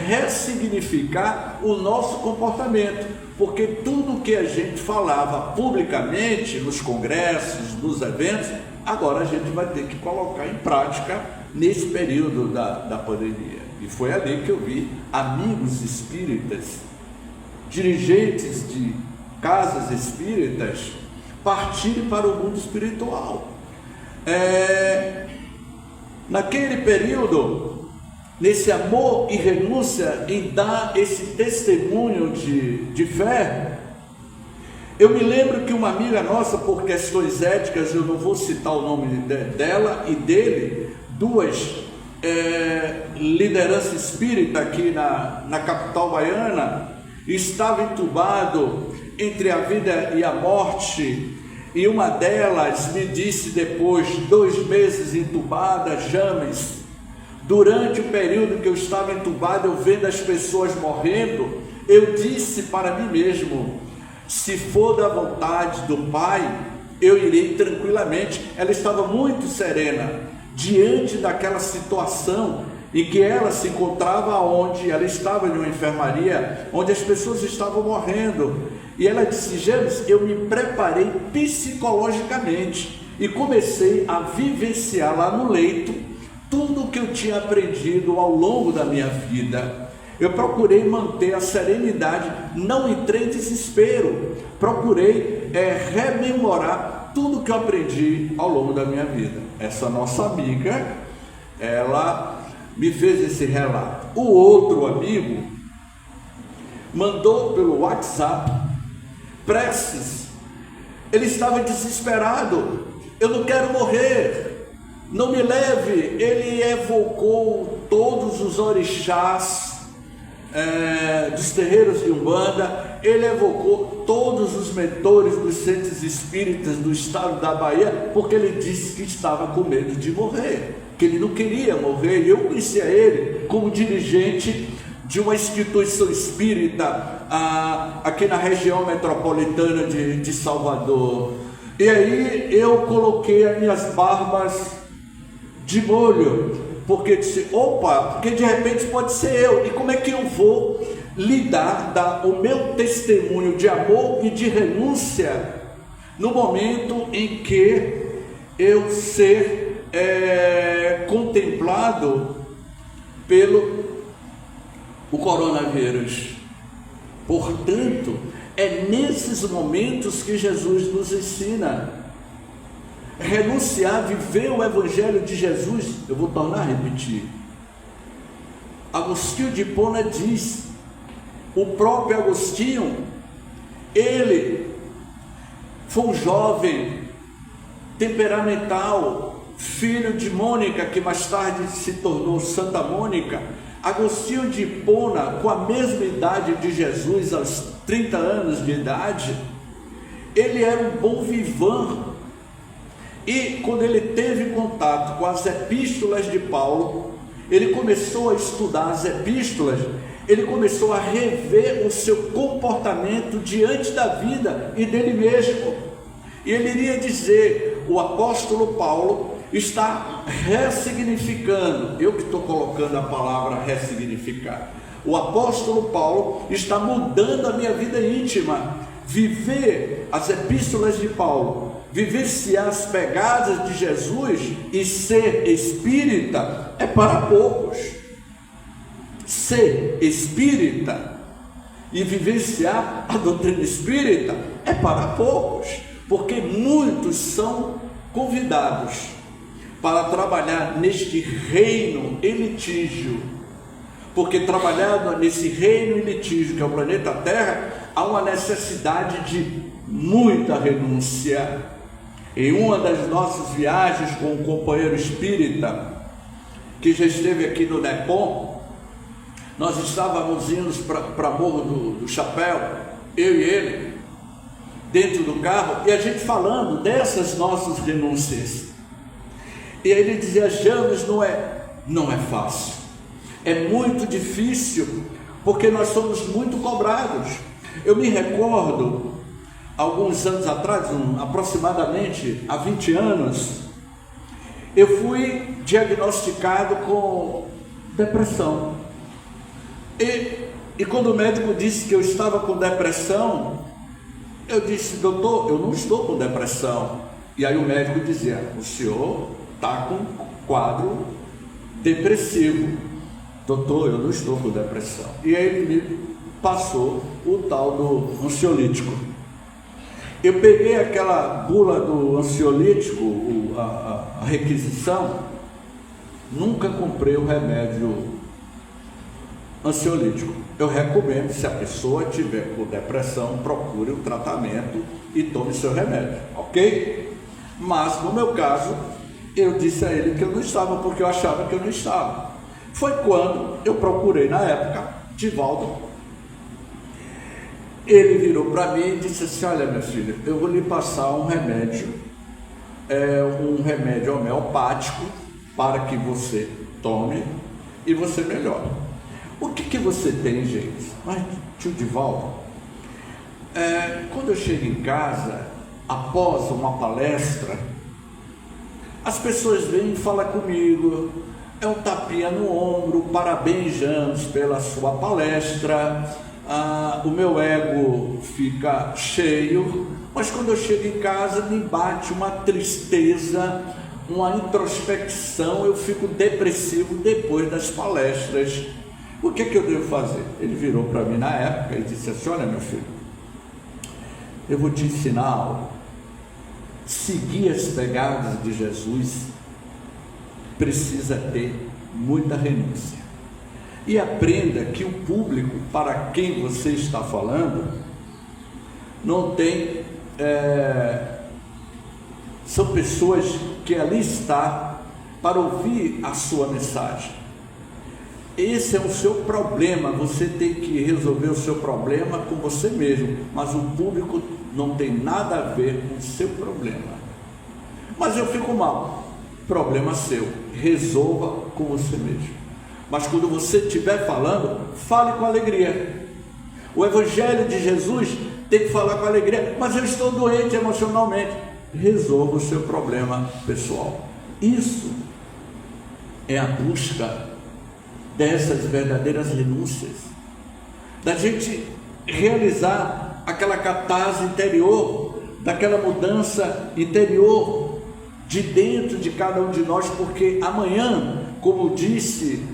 ressignificar o nosso comportamento, porque tudo que a gente falava publicamente, nos congressos, nos eventos, agora a gente vai ter que colocar em prática nesse período da pandemia. E foi ali que eu vi amigos espíritas, dirigentes de casas espíritas, partirem para o mundo espiritual. Naquele período, nesse amor e renúncia em dar esse testemunho de fé, eu me lembro que uma amiga nossa, por questões éticas, eu não vou citar o nome dela e dele, duas lideranças espíritas aqui na capital baiana, estava entubado entre a vida e a morte, e uma delas me disse depois, 2 meses entubada, James, durante o período que eu estava entubado, eu vendo as pessoas morrendo, eu disse para mim mesmo, se for da vontade do Pai, eu irei tranquilamente. Ela estava muito serena, diante daquela situação em que ela se encontrava, onde ela estava em uma enfermaria, onde as pessoas estavam morrendo, e ela disse, James, eu me preparei psicologicamente, e comecei a vivenciar lá no leito, tudo o que eu tinha aprendido ao longo da minha vida. Eu procurei manter a serenidade, não entrei em desespero, procurei rememorar tudo que eu aprendi ao longo da minha vida. Essa nossa amiga, ela me fez esse relato. O outro amigo mandou pelo WhatsApp preces, ele estava desesperado, eu não quero morrer, não me leve. Ele evocou todos os orixás dos terreiros de Umbanda, ele evocou todos os mentores dos centros espíritas do estado da Bahia, porque ele disse que estava com medo de morrer, que ele não queria morrer. E eu conhecia ele como dirigente de uma instituição espírita aqui na região metropolitana de Salvador. E aí eu coloquei as minhas barbas de molho, porque disse, opa, porque de repente pode ser eu, e como é que eu vou dar o meu testemunho de amor e de renúncia no momento em que eu ser contemplado pelo o coronavírus? Portanto, é nesses momentos que Jesus nos ensina renunciar, viver o evangelho de Jesus. Eu vou tornar a repetir. Agostinho de Hipona diz, o próprio Agostinho, ele foi um jovem temperamental, filho de Mônica, que mais tarde se tornou Santa Mônica. Agostinho de Hipona, com a mesma idade de Jesus, aos 30 anos de idade, ele era um bom vivant. E quando ele teve contato com as epístolas de Paulo, ele começou a estudar as epístolas, ele começou a rever o seu comportamento diante da vida e dele mesmo. E ele iria dizer, o apóstolo Paulo está ressignificando, eu que estou colocando a palavra ressignificar, o apóstolo Paulo está mudando a minha vida íntima. Viver as epístolas de Paulo, vivenciar as pegadas de Jesus e ser espírita é para poucos. Ser espírita e vivenciar a doutrina espírita é para poucos, porque muitos são convidados para trabalhar neste reino em litígio, porque trabalhando nesse reino em litígio que é o planeta Terra, há uma necessidade de muita renúncia. Em uma das nossas viagens com um companheiro espírita que já esteve aqui no Nepom, nós estávamos indo para Morro do Chapéu, eu e ele, dentro do carro, e a gente falando dessas nossas renúncias. E aí ele dizia, James, não é fácil, é muito difícil, porque nós somos muito cobrados. Eu me recordo, alguns anos atrás, aproximadamente há 20 anos, eu fui diagnosticado com depressão. E quando o médico disse que eu estava com depressão, eu disse, doutor, eu não estou com depressão. E aí o médico dizia, o senhor está com quadro depressivo. Doutor, eu não estou com depressão. E aí ele me passou o tal do ansiolítico. Eu peguei aquela bula do ansiolítico, a requisição, nunca comprei o remédio ansiolítico. Eu recomendo, se a pessoa tiver com depressão, procure o tratamento e tome seu remédio, ok? Mas no meu caso, eu disse a ele que eu não estava, porque eu achava que eu não estava. Foi quando eu procurei na época Divaldo. Ele virou para mim e disse assim, olha minha filha, eu vou lhe passar um remédio homeopático para que você tome e você melhore. O que você tem, gente? Mas tio Divaldo, quando eu chego em casa, após uma palestra, as pessoas vêm e falam comigo, é um tapinha no ombro, parabéns James pela sua palestra, o meu ego fica cheio, mas quando eu chego em casa me bate uma tristeza, uma introspecção, eu fico depressivo depois das palestras. O que eu devo fazer? Ele virou para mim na época e disse assim, olha meu filho, eu vou te ensinar algo. Seguir as pegadas de Jesus precisa ter muita renúncia. E aprenda que o público para quem você está falando não tem, são pessoas que ali estão para ouvir a sua mensagem. Esse é o seu problema, você tem que resolver o seu problema com você mesmo, mas o público não tem nada a ver com o seu problema. Mas eu fico mal, problema seu, resolva com você mesmo. Mas quando você estiver falando, fale com alegria. O Evangelho de Jesus tem que falar com alegria. Mas eu estou doente emocionalmente. Resolva o seu problema pessoal. Isso é a busca dessas verdadeiras renúncias, da gente realizar aquela catarse interior, daquela mudança interior de dentro de cada um de nós, porque amanhã, como disse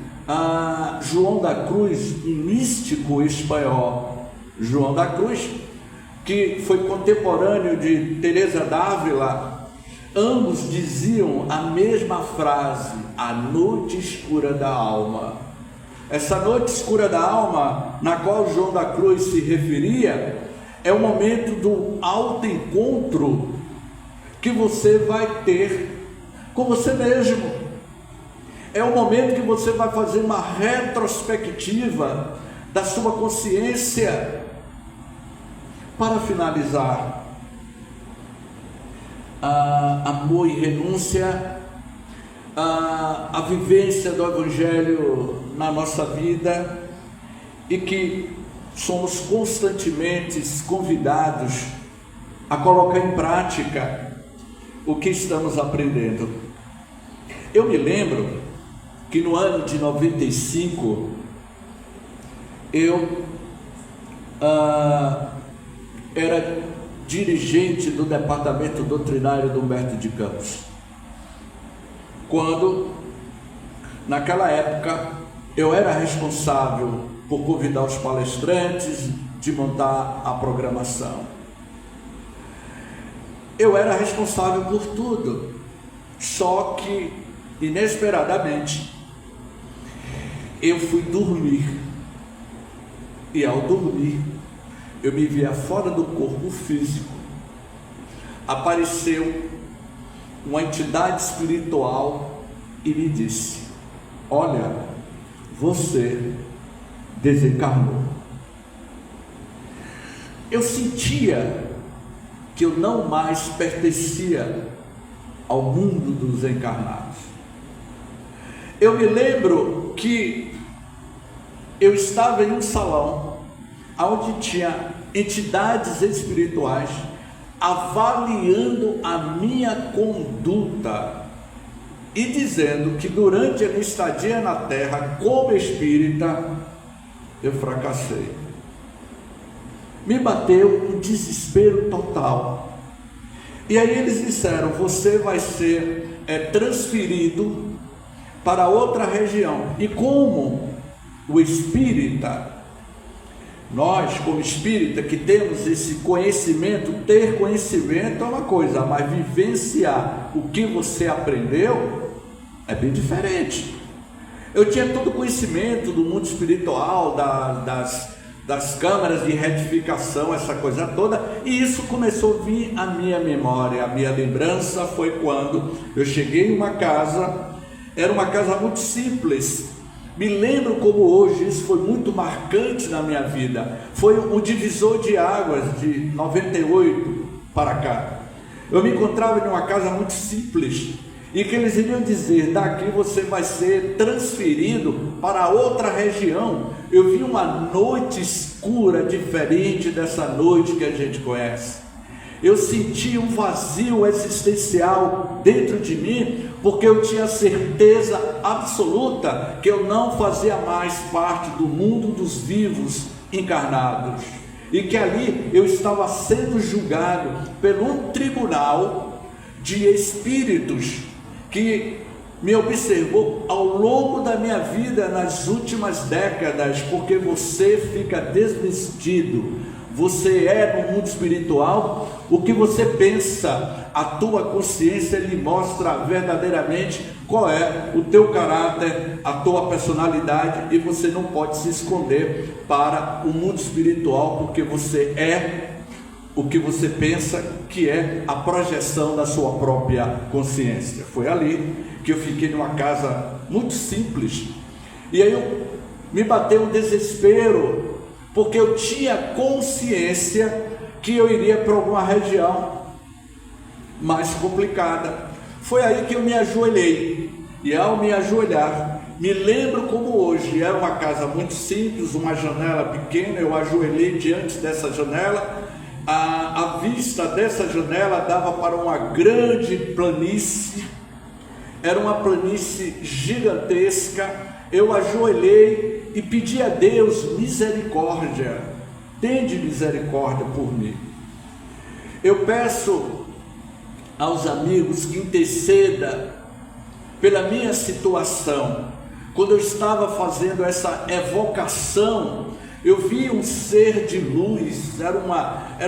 João da Cruz, um místico espanhol, João da Cruz, que foi contemporâneo de Teresa d'Ávila, ambos diziam a mesma frase: a noite escura da alma. Essa noite escura da alma, na qual João da Cruz se referia, é o momento do autoencontro que você vai ter com você mesmo. É o momento que você vai fazer uma retrospectiva da sua consciência. Para finalizar, amor e renúncia, a vivência do Evangelho na nossa vida, e que somos constantemente convidados a colocar em prática o que estamos aprendendo. Eu me lembro que no ano de 95, eu era dirigente do departamento doutrinário do Humberto de Campos, quando naquela época eu era responsável por convidar os palestrantes, de montar a programação. Eu era responsável por tudo, só que inesperadamente eu fui dormir, e ao dormir eu me via fora do corpo físico. Apareceu uma entidade espiritual e me disse: olha, você desencarnou. Eu sentia que eu não mais pertencia ao mundo dos encarnados. Eu me lembro que eu estava em um salão onde tinha entidades espirituais avaliando a minha conduta e dizendo que durante a minha estadia na Terra como espírita eu fracassei. Me bateu um desespero total. E aí eles disseram: você vai ser transferido para outra região. E como o espírita, nós como espírita que temos esse conhecimento, ter conhecimento é uma coisa, mas vivenciar o que você aprendeu é bem diferente. Eu tinha todo o conhecimento do mundo espiritual, das câmaras de retificação, essa coisa toda, e isso começou a vir à minha memória. A minha lembrança foi quando eu cheguei em uma casa, era uma casa muito simples. Me lembro como hoje, isso foi muito marcante na minha vida. Foi o divisor de águas de 98 para cá. Eu me encontrava em uma casa muito simples, e que eles iriam dizer: daqui você vai ser transferido para outra região. Eu vi uma noite escura diferente dessa noite que a gente conhece. Eu senti um vazio existencial dentro de mim, porque eu tinha certeza absoluta que eu não fazia mais parte do mundo dos vivos encarnados, e que ali eu estava sendo julgado por um tribunal de espíritos que me observou ao longo da minha vida nas últimas décadas. Porque você fica desvestido, você é no mundo espiritual, o que você pensa, a tua consciência lhe mostra verdadeiramente qual é o teu caráter, a tua personalidade, e você não pode se esconder para o mundo espiritual, porque você é o que você pensa, que é a projeção da sua própria consciência. Foi ali que eu fiquei numa casa muito simples, e aí me bateu um desespero, porque eu tinha consciência que eu iria para alguma região mais complicada. Foi aí que eu me ajoelhei, e ao me ajoelhar, Me lembro como hoje, era uma casa muito simples, uma janela pequena, eu ajoelhei diante dessa janela, a vista dessa janela dava para uma grande planície, era uma planície gigantesca. Eu ajoelhei e pedi a Deus misericórdia, tende misericórdia por mim. Eu peço aos amigos que interceda pela minha situação. Quando eu estava fazendo essa evocação, eu vi um ser de luz, era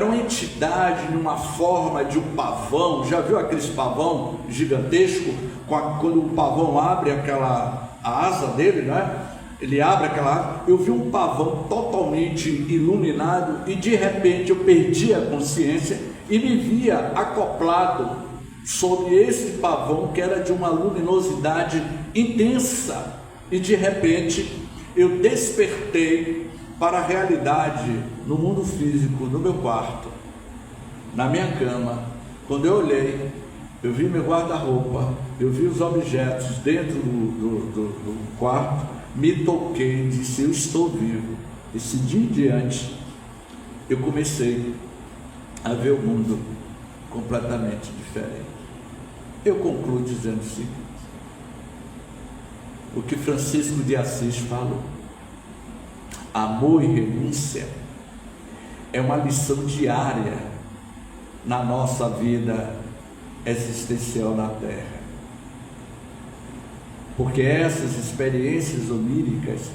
uma entidade numa forma de um pavão. Já viu aqueles pavão gigantesco? Quando o pavão abre a asa dele, né? Ele abre aquela asa. Eu vi um pavão totalmente iluminado e de repente eu perdi a consciência e me via acoplado sobre esse pavão que era de uma luminosidade intensa. E de repente eu despertei para a realidade no mundo físico, no meu quarto, na minha cama. Quando eu olhei, eu vi meu guarda-roupa, eu vi os objetos dentro do quarto, me toquei e disse: eu estou vivo. Esse dia em diante eu comecei a ver o mundo completamente diferente. Eu concluo dizendo o seguinte: o que Francisco de Assis falou, amor e renúncia é uma lição diária na nossa vida existencial na Terra, porque essas experiências oníricas,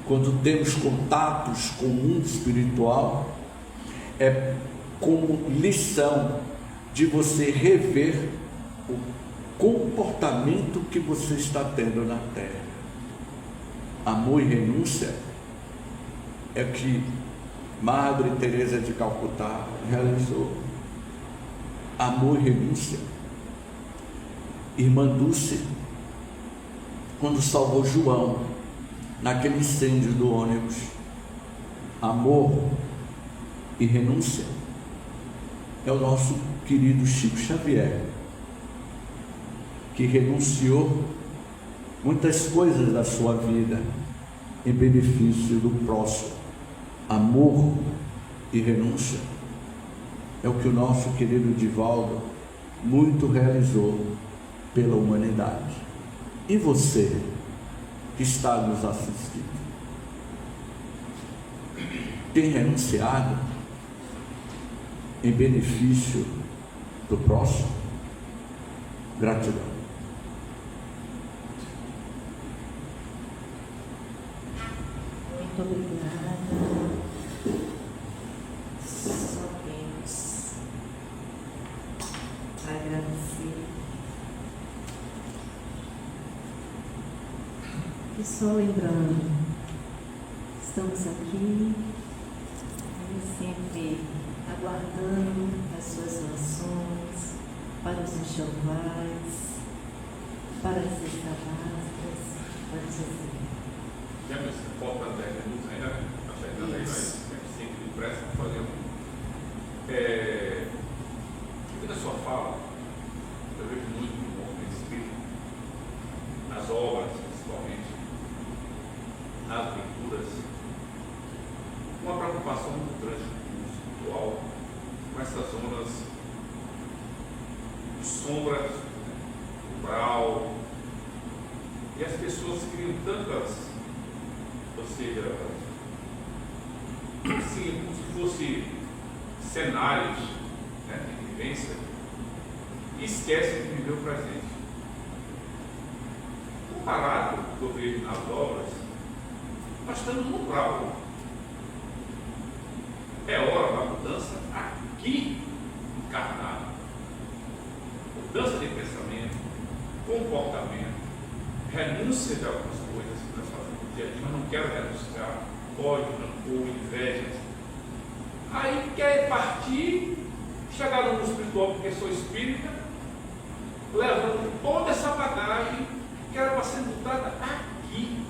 quando temos contatos com o mundo espiritual, é como lição de você rever o comportamento que você está tendo na Terra. Amor e renúncia é o que Madre Teresa de Calcutá realizou. Amor e renúncia. Irmã Dulce, quando salvou João naquele incêndio do ônibus. Amor e renúncia é o nosso querido Chico Xavier, que renunciou muitas coisas da sua vida em benefício do próximo. Amor e renúncia é o que o nosso querido Divaldo muito realizou pela humanidade. E você que está nos assistindo, tem renunciado em benefício do próximo? Gratidão. Muito obrigada. Só temos a agradecer. E só lembrando, estamos aqui sempre aguardando as suas orações para os enxovais, para as cestas básicas, para os assim. Lembra esse foto da 10 minutos ainda? Acho que ainda tem mais 5 de pressa para fazer aqui na sua fala, eu vejo muito no movimento espírita, nas obras principalmente, nas leituras, uma preocupação muito grande com o espiritual, com essas zonas de sombra, umbral, e as pessoas criam tantas, ou seja, assim, como se fosse cenários, né, de vivência, e esquecem de viver o presente. Comparado com o que eu vejo nas obras, nós estamos no umbral. É hora da mudança aqui encarnado. Mudança de pensamento, comportamento, renúncia de algumas coisas que nós fazemos no dia a dia, mas não quero renunciar, ódio, rancor, inveja. Aí quer partir, chegar no mundo espiritual porque sou espírita, levando toda essa bagagem que era para ser lutada aqui.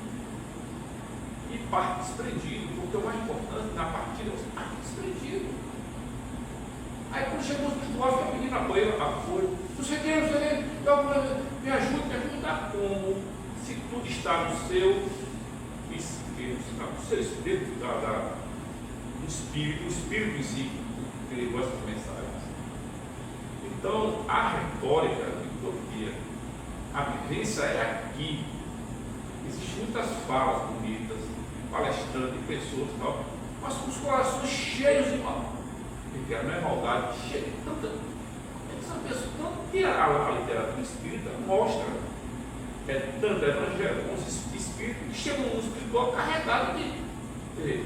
E parte desprendido, porque o mais importante na partida é você parte desprendido. Aí quando chegou no espiritual, fica pedindo apoio, não sei o que, me ajuda, como? se tudo está no seu espírito, no seu espírito, no espírito, o espírito em si, que levou essas mensagens. Então, a retórica de utopia, a vivência é aqui. Existem muitas falas bonitas, palestrantes, de pessoas e tal, mas com os corações cheios de mal. Porque não é maldade, cheia de tanta. Essa pessoa, tanto que a literatura espírita mostra, tanto evangelho como os espíritos que chegam no espiritual carregado de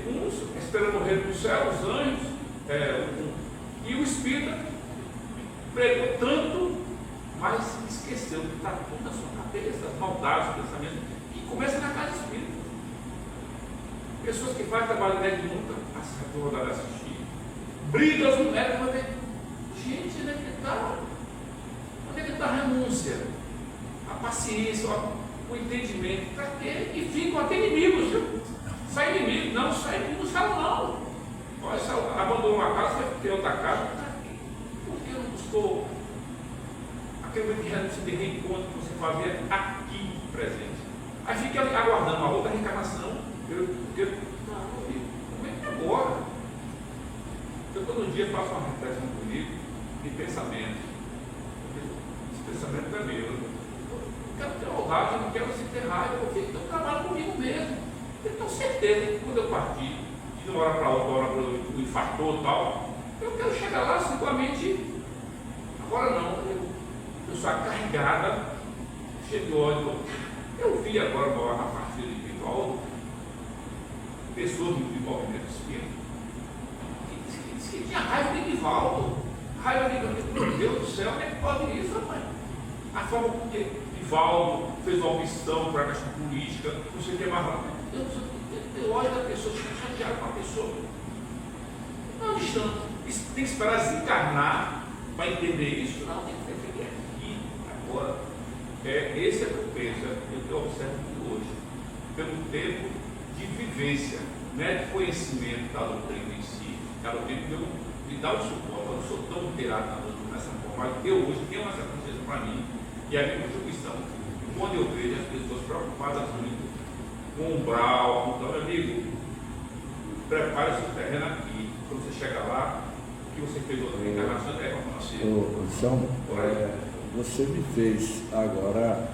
uns esperando morrer no céu, os anjos, e o espírita pregou tanto, mas esqueceu que está tudo na sua cabeça, as maldades, os pensamentos, que começa na casa espírita. Pessoas que fazem trabalho mediúnico, a rodada de assistir, brigas no médico, mas gente, onde é que está a renúncia, a paciência, o entendimento, para quê? E ficam até inimigos, viu? Sai inimigo, não, sai inimigo, não. Olha, abandonou uma casa, vai ter outra casa, por que não buscou aquele que renúncia de reencontro que você fazia aqui presente? Aí fica aguardando uma outra reencarnação, porque como é que é agora? Eu todo dia faço uma reflexão comigo de pensamento. Esse pensamento é meu. Eu quero ter honragem, eu não quero se ter raiva, eu trabalho comigo mesmo. Eu tenho certeza que quando eu partir, de uma hora para outra, hora para o infartor e tal, eu quero chegar lá simplesmente. Agora não, eu sou carregada, cheio de ódio. Eu vi agora na partida individual pessoas do movimento espírita que disse que tinha raiva de Divaldo. Raiva de meu Deus do céu, como é que pode isso, rapaz? A forma que Divaldo fez uma opção para a questão política, não sei o que mais lá. Eu ódio da pessoa, fica chateado com a pessoa. Não distante. Tem que esperar desencarnar para entender isso? Não, tem que entender aqui, agora. Esse é o que eu penso, eu observo hoje, pelo tempo de vivência, né, de conhecimento da doutrina em si. A doutrina me dá o suporte, eu não sou tão inteirado na doutrina dessa forma, mas eu hoje tenho essa consciência para mim, e a minha contribuição, quando eu vejo as pessoas preocupadas muito com o umbral, então, meu amigo, prepare o seu terreno aqui, quando você chegar lá, que você fez outra encarnação, como nasceu. Você me fez agora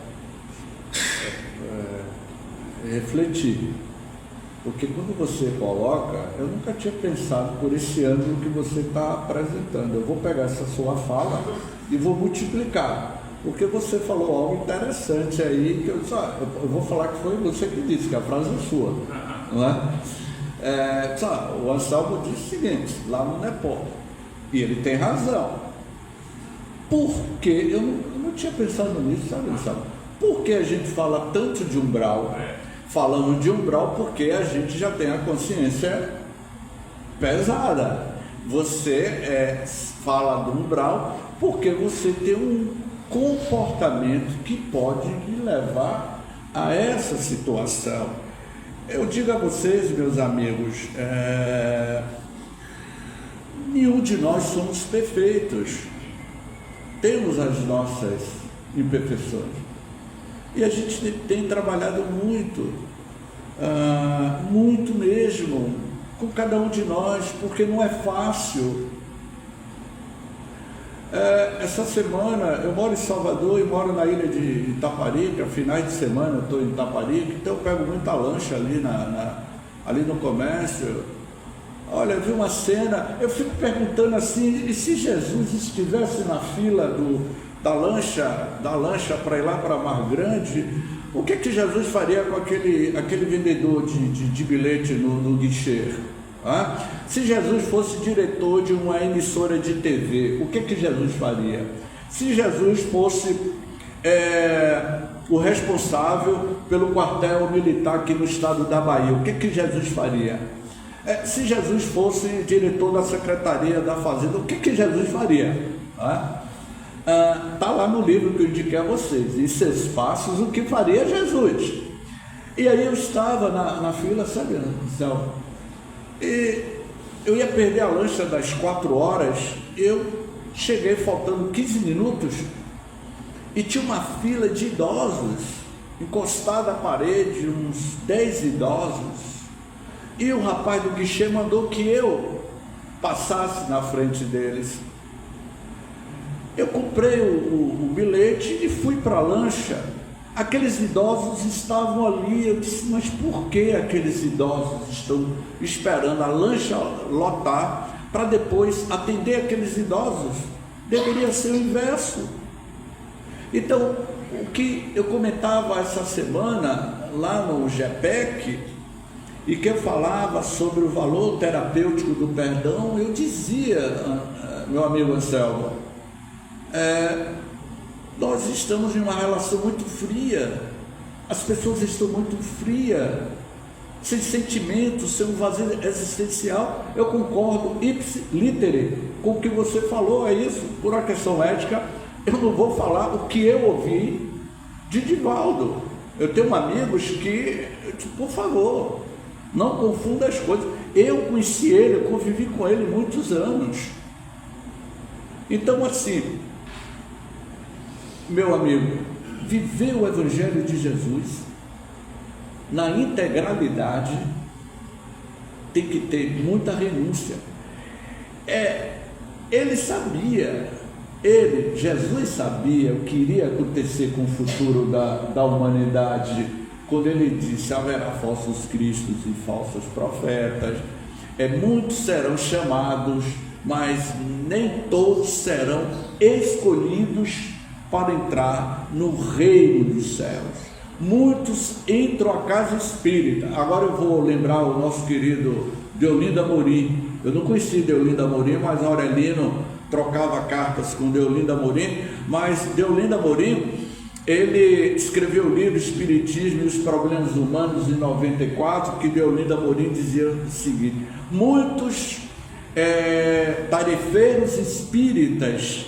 refletir, porque quando você coloca, eu nunca tinha pensado por esse ângulo que você está apresentando. Eu vou pegar essa sua fala e vou multiplicar, porque você falou algo interessante aí, que eu vou falar que foi você que disse, que a frase é sua, não é? O Anselmo disse o seguinte, lá no Nepal, e ele tem razão. Porque eu não tinha pensado nisso, sabe? Por que a gente fala tanto de umbral? Falando de umbral porque a gente já tem a consciência pesada. Você fala do umbral porque você tem um comportamento que pode lhe levar a essa situação. Eu digo a vocês, meus amigos, nenhum de nós somos perfeitos. Temos as nossas imperfeições e a gente tem trabalhado muito, muito mesmo, com cada um de nós, porque não é fácil. Essa semana, eu moro em Salvador e moro na ilha de Itaparica, finais de semana eu estou em Itaparica, então eu pego muita lancha ali, ali no comércio. Olha, eu vi uma cena, eu fico perguntando assim, e se Jesus estivesse na fila da lancha para ir lá para Mar Grande, o que Jesus faria com aquele vendedor de bilhete no guichê? Se Jesus fosse diretor de uma emissora de TV, o que Jesus faria? Se Jesus fosse o responsável pelo quartel militar aqui no estado da Bahia, o que Jesus faria? Se Jesus fosse diretor da Secretaria da Fazenda, o que Jesus faria? Está lá no livro que eu indiquei a vocês, em seus passos, o que faria Jesus. E aí eu estava na fila, sabe, Céu? E eu ia perder a lancha das 4 horas, eu cheguei faltando 15 minutos, e tinha uma fila de idosos encostado à parede, uns 10 idosos, e o rapaz do guichê mandou que eu passasse na frente deles. Eu comprei o bilhete e fui para a lancha. Aqueles idosos estavam ali. Eu disse, mas por que aqueles idosos estão esperando a lancha lotar para depois atender aqueles idosos? Deveria ser o inverso. Então, o que eu comentava essa semana lá no GEPEC, e que eu falava sobre o valor terapêutico do perdão, eu dizia, meu amigo Anselmo, nós estamos em uma relação muito fria, as pessoas estão muito frias, sem sentimento, sem um vazio existencial. Eu concordo ipsi litere com o que você falou, é isso. Por uma questão ética, eu não vou falar o que eu ouvi de Divaldo. Eu tenho amigos que, por favor, não confunda as coisas. Eu conheci ele, eu convivi com ele muitos anos. Então, assim, meu amigo, viver o Evangelho de Jesus na integralidade tem que ter muita renúncia. Ele sabia, Jesus sabia o que iria acontecer com o futuro da humanidade, quando ele disse: haverá falsos cristos e falsos profetas, muitos serão chamados, mas nem todos serão escolhidos para entrar no reino dos céus. Muitos entram à casa espírita. Agora eu vou lembrar o nosso querido Deolinda Amorim. Eu não conheci Deolinda Amorim, mas Aurelino trocava cartas com Deolinda Amorim. Mas Deolinda Amorim, ele escreveu o livro Espiritismo e os Problemas Humanos em 94, que Deolinda Amorim dizia o seguinte: muitos tarefeiros espíritas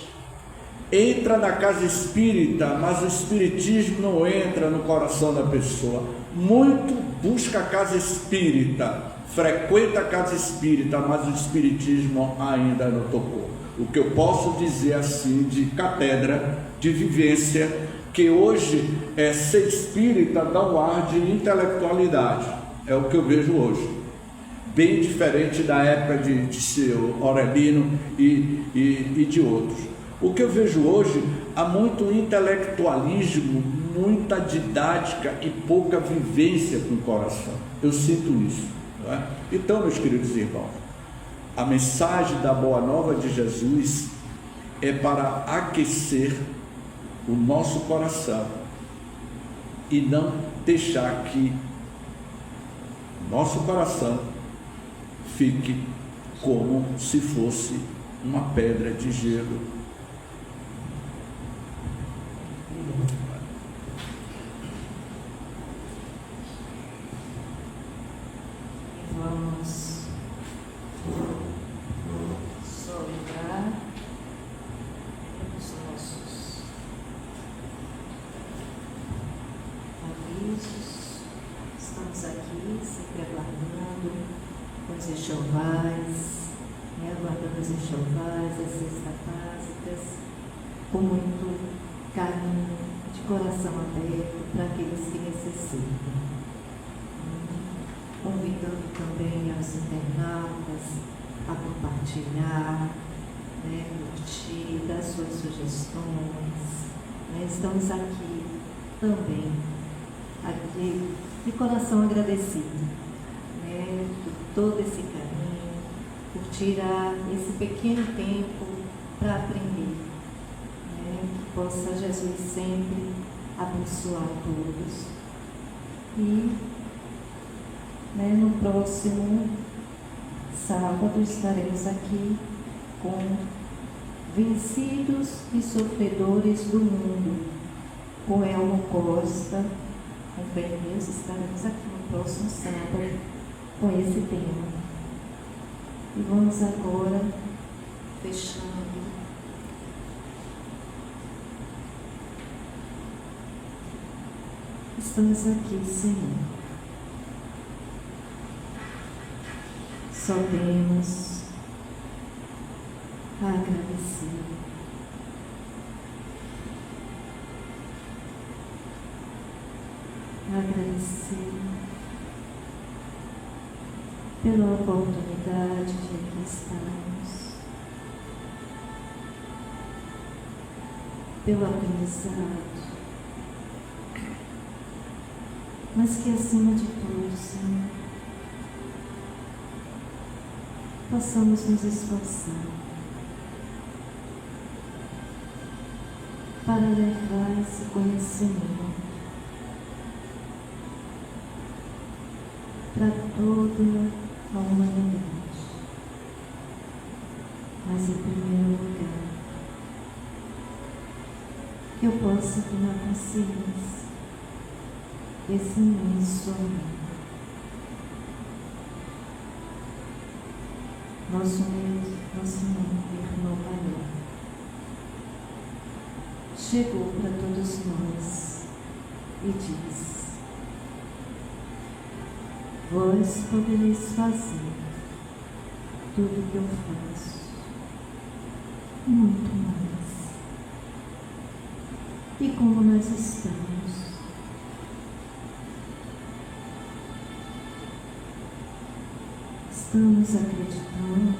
entra na casa espírita, mas o espiritismo não entra no coração da pessoa. Muito busca a casa espírita, frequenta a casa espírita, mas o espiritismo ainda não tocou. O que eu posso dizer assim de catedra, de vivência, que hoje ser espírita dá um ar de intelectualidade, é o que eu vejo hoje, bem diferente da época de seu Aurelino e de outros. O que eu vejo hoje, há muito intelectualismo, muita didática e pouca vivência com o coração. Eu sinto isso, não é? Então, meus queridos irmãos, a mensagem da Boa Nova de Jesus é para aquecer o nosso coração e não deixar que nosso coração fique como se fosse uma pedra de gelo. Vamos só lembrar os nossos avisos. Estamos aqui sempre aguardando os enxovais, aguardando os enxovais, as cestas básicas, com muito carinho, de coração aberto para aqueles que necessitam. Convidando também aos internautas a compartilhar, curtir, dar suas sugestões. Estamos aqui também, aqui de coração agradecido, por todo esse carinho, por tirar esse pequeno tempo para aprender. Que possa Jesus sempre abençoar todos. E no próximo sábado estaremos aqui com Vencidos e Sofredores do Mundo, com Elmo Costa, com Deus. Estaremos aqui no próximo sábado com esse tema. E vamos agora fechando. Estamos aqui, Senhor. Só temos a agradecer. agradecer pela oportunidade de aqui estarmos, pelo aprendizado, mas que acima de tudo, Senhor, possamos nos esforçar para levar esse conhecimento para toda a humanidade, mas em primeiro lugar, que eu possa tomar consciência desse imenso amor. Nosso irmão maior chegou para todos nós e diz: vós podereis fazer tudo o que eu faço, muito mais. E como nós estamos? Estamos acreditando?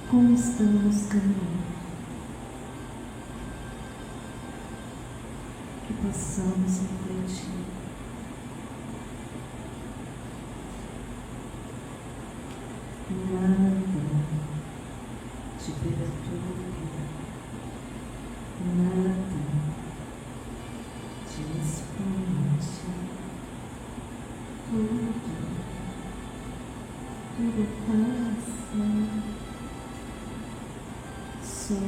Como estamos caminhando? Que possamos refletir. Nada de perturba, nada de espante. Tudo passa, só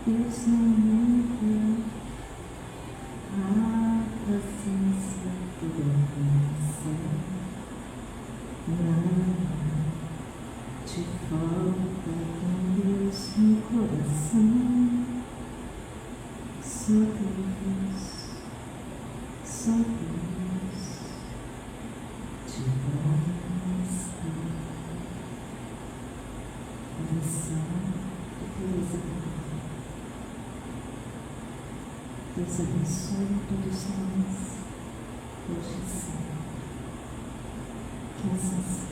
Deus não muda, a paciência dura, nada te falta com Deus no coração, só Deus te basta. Oração de Teresa. Deus abençoe todos nós, hoje e sempre. Que assim seja.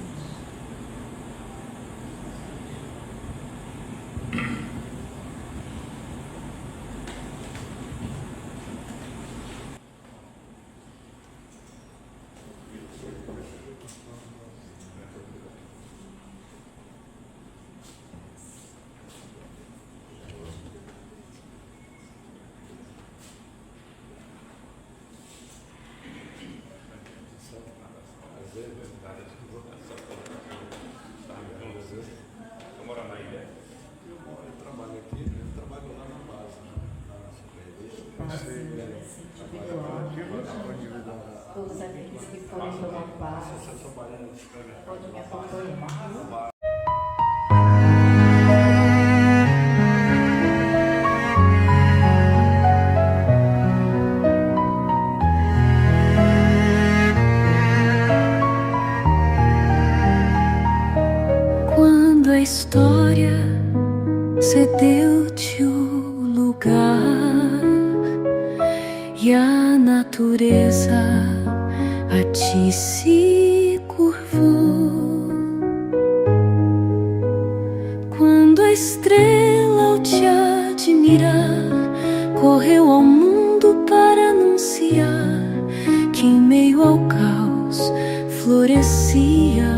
Todos aqueles que forem tomar passo, podem me acompanhar. Quando a história cedeu-te o lugar e a natureza a ti se curvou, quando a estrela ao te admirar correu ao mundo para anunciar que em meio ao caos florescia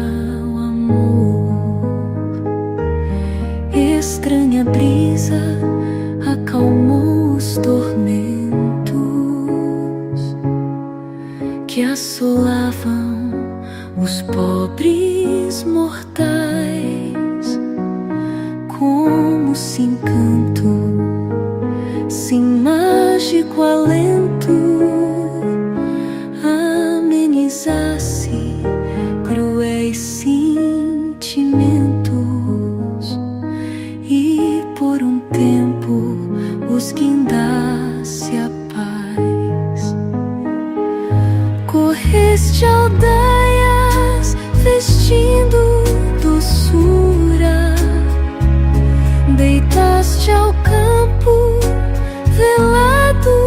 o amor. Estranha brisa acalmou os tormentos que assolavam os pobres mortais, como se encanto, sem mágico alento, amenizasse cruéis sentimentos e por um tempo os guindasse a paz. Correste aldeias vestindo doçura, deitaste ao campo velado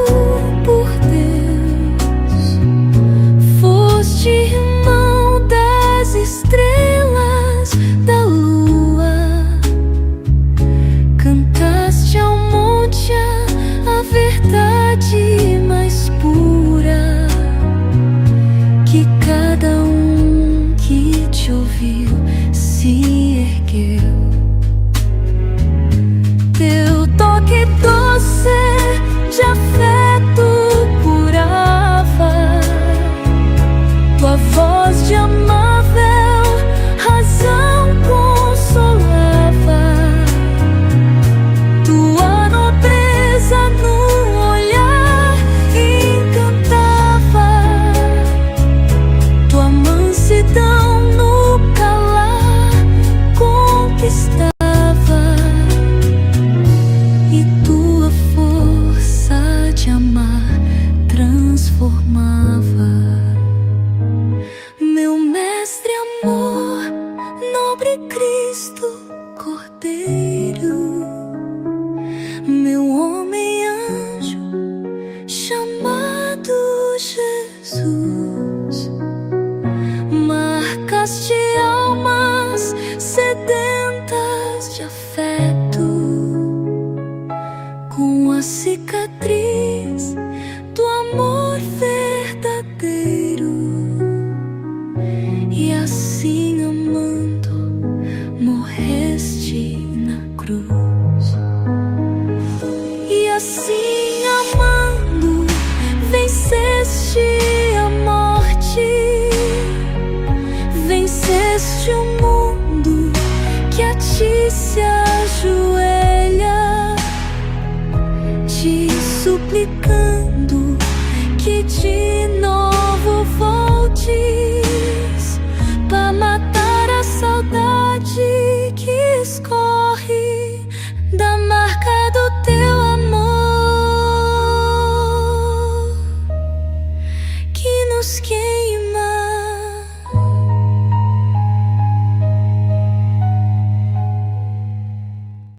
cicatriz do amor verdadeiro. E assim amando, morreste na cruz. E assim amando, venceste a morte, venceste o mundo que a ti se ajoelha, te suplicando que de nós